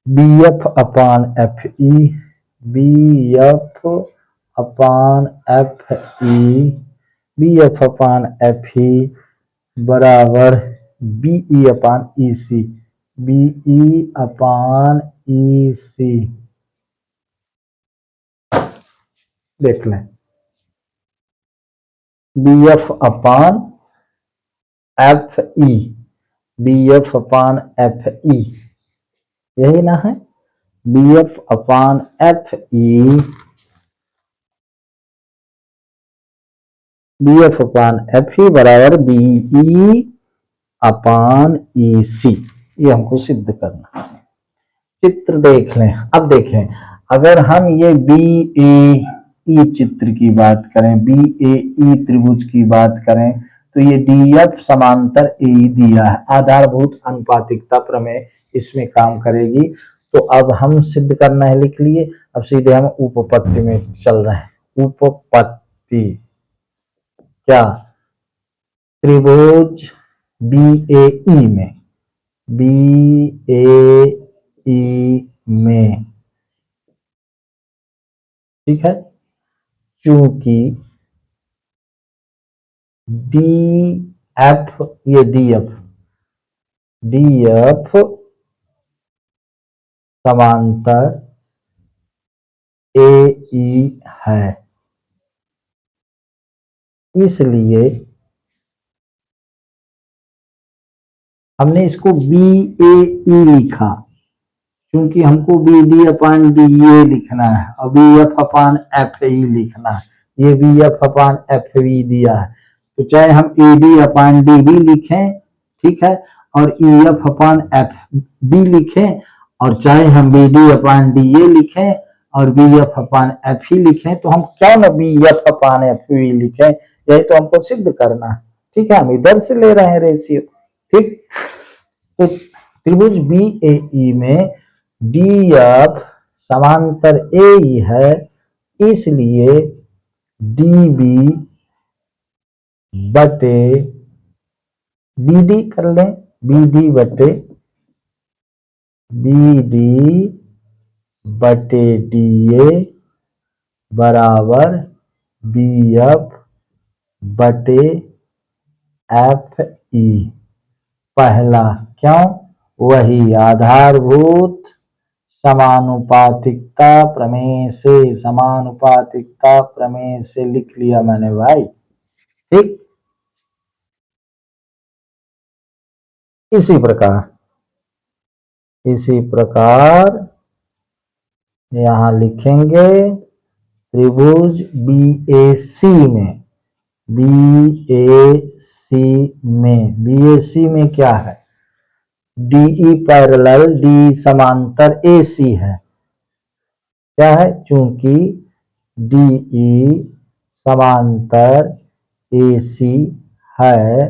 बी एफ अपान एफ ई, बी एफ अपान एफ ई, बी एफ अपान एफ ई बराबर बी ई अपान ई सी, बी ई अपान ई सी। देख लें, बी एफ अपान एफ ई, बी एफ अपान एफ ई, यही ना है, बी एफ अपान एफ ई, बी एफ अपान एफ ई बराबर B E अपान ई सी। ये हमको सिद्ध करना है। चित्र देख लें। अब देखें, अगर हम ये बी ए ई चित्र की बात करें, बी ए ई त्रिभुज की बात करें, तो ये डी एफ समांतर ए दिया है, आधारभूत अनुपातिकता प्रमेय इसमें काम करेगी। तो अब हम सिद्ध करना है, लिख लिए। अब सीधे हम उपपत्ति में चल रहे हैं। उपपत्ति क्या, त्रिभुज बी ए ई में, बी ए ई में, ठीक है, चूंकि डी एफ, ये डी एफ, डी एफ समांतर ए ई है, इसलिए हमने इसको बी ए ई लिखा, क्योंकि हमको B D upon D A लिखना है और B F upon F E लिखना है। ये B F upon F E दिया है, तो चाहे हम A D upon D B लिखें, ठीक है, और E F upon F B लिखें, और चाहे हम B D upon D A लिखें और बी एफ अपान एफ ही लिखें, तो हम क्यों ना बी एफ अपान एफ ई लिखें, यही तो हमको सिद्ध करना है। ठीक है, हम इधर से ले रहे हैं रेशियो। ठीक, तो त्रिभुज बी ए ई में डी एफ समांतर ए ई है, इसलिए डी बी बटे बी डी कर लें, बी डी बटे बी डी बटे डी ए बराबर बी एफ बटे एफ ई। पहला क्यों, वही आधारभूत समानुपातिकता प्रमेय से, समानुपातिकता प्रमेय से लिख लिया मैंने भाई। ठीक, इसी प्रकार यहां लिखेंगे त्रिभुज बी ए सी में, बी ए सी में, बी ए सी में क्या है, डी ई पैरेलल डी समांतर ए सी है। क्या है, चूंकि डी ई समांतर ए सी है,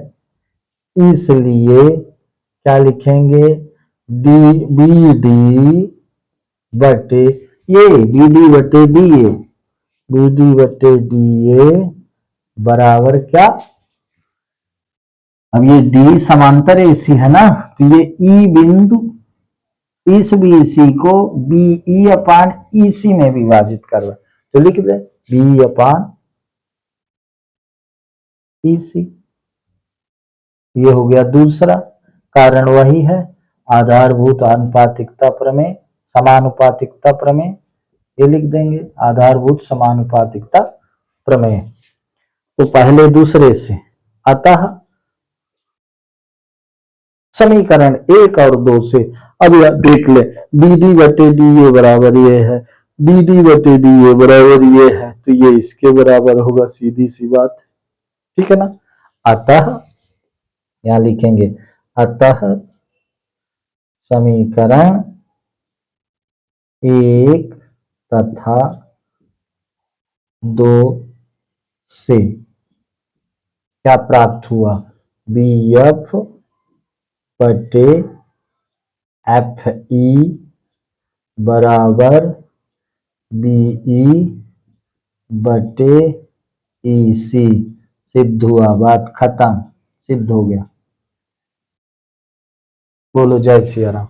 इसलिए क्या लिखेंगे, डी बी डी बटे ये बी डी बटे डी ए, बी डी बटे डी ए बराबर क्या, अब ये डी समांतर एसी है ना, तो ये ई बिंदु इस बी सी को बी ई अपान ई सी में विभाजित कर रहा, तो लिख दे बी अपान ई सी, ये हो गया दूसरा। कारण वही है, आधारभूत आनुपातिकता प्रमेय, समानुपातिकता प्रमेय, ये लिख देंगे आधारभूत समानुपातिकता प्रमेय। तो पहले दूसरे से, अतः समीकरण 1 और 2 से, अब यह देख ले, बी डी बटे डी ए बराबर ये है, बी डी बटे डी ए बराबर ये है, तो ये इसके बराबर होगा, सीधी सी बात, ठीक है ना। अतः यहां लिखेंगे, अतः समीकरण 1 तथा 2 से क्या प्राप्त हुआ, बी एफ बटे एफ ई बराबर बीई बटे ई सी। सिद्ध हुआ, बात खत्म, सिद्ध हो गया। बोलो जय सिया राम।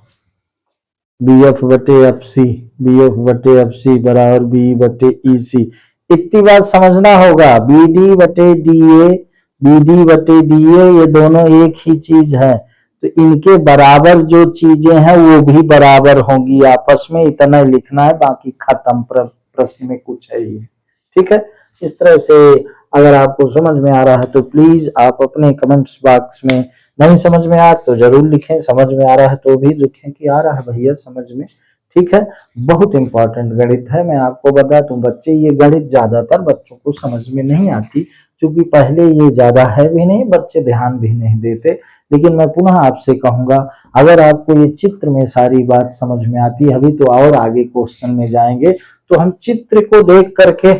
बी एफ बटे एफ सी, बी एफ बटे एफ सी बराबर बी बटे ई सी। इतनी बात समझना होगा, बी डी बटे डी ए, बी डी बटे डी ए, ये दोनों एक ही चीज है, तो इनके बराबर जो चीजें हैं वो भी बराबर होंगी आपस में, इतना ही लिखना है, बाकी खत्म, प्रश्न में कुछ है ही, ठीक है। इस तरह से अगर आपको समझ में आ रहा है तो प्लीज आप अपने कमेंट्स बॉक्स में, नहीं समझ में आया तो जरूर लिखें, समझ में आ रहा है तो भी लिखें कि आ रहा है भैया समझ में, ठीक है। बहुत इंपॉर्टेंट गणित है, मैं आपको बता दूं बच्चे, ये गणित ज्यादातर बच्चों को समझ में नहीं आती, क्योंकि पहले ये ज्यादा है भी नहीं, बच्चे ध्यान भी नहीं देते। लेकिन मैं पुनः आपसे कहूंगा, अगर आपको ये चित्र में सारी बात समझ में आती है, अभी तो और आगे क्वेश्चन में जाएंगे, तो हम चित्र को देख करके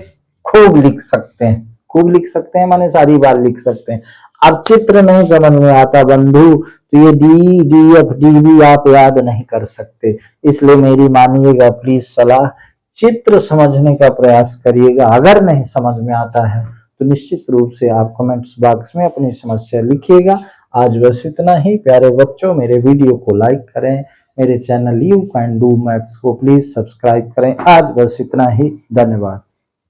खूब लिख सकते हैं, खूब लिख सकते हैं माने सारी बात लिख सकते हैं। अब चित्र नहीं समझ में आता बंधु, तो ये डी डी एफ डी भी आप याद नहीं कर सकते, इसलिए मेरी मानिएगा प्लीज सलाह, चित्र समझने का प्रयास करिएगा। अगर नहीं समझ में आता है तो निश्चित रूप से आप कमेंट्स बॉक्स में अपनी समस्या लिखिएगा। आज बस इतना ही प्यारे बच्चों, मेरे वीडियो को लाइक करें, मेरे channel you can do maths को प्लीज सब्सक्राइब करें। आज बस इतना ही, धन्यवाद।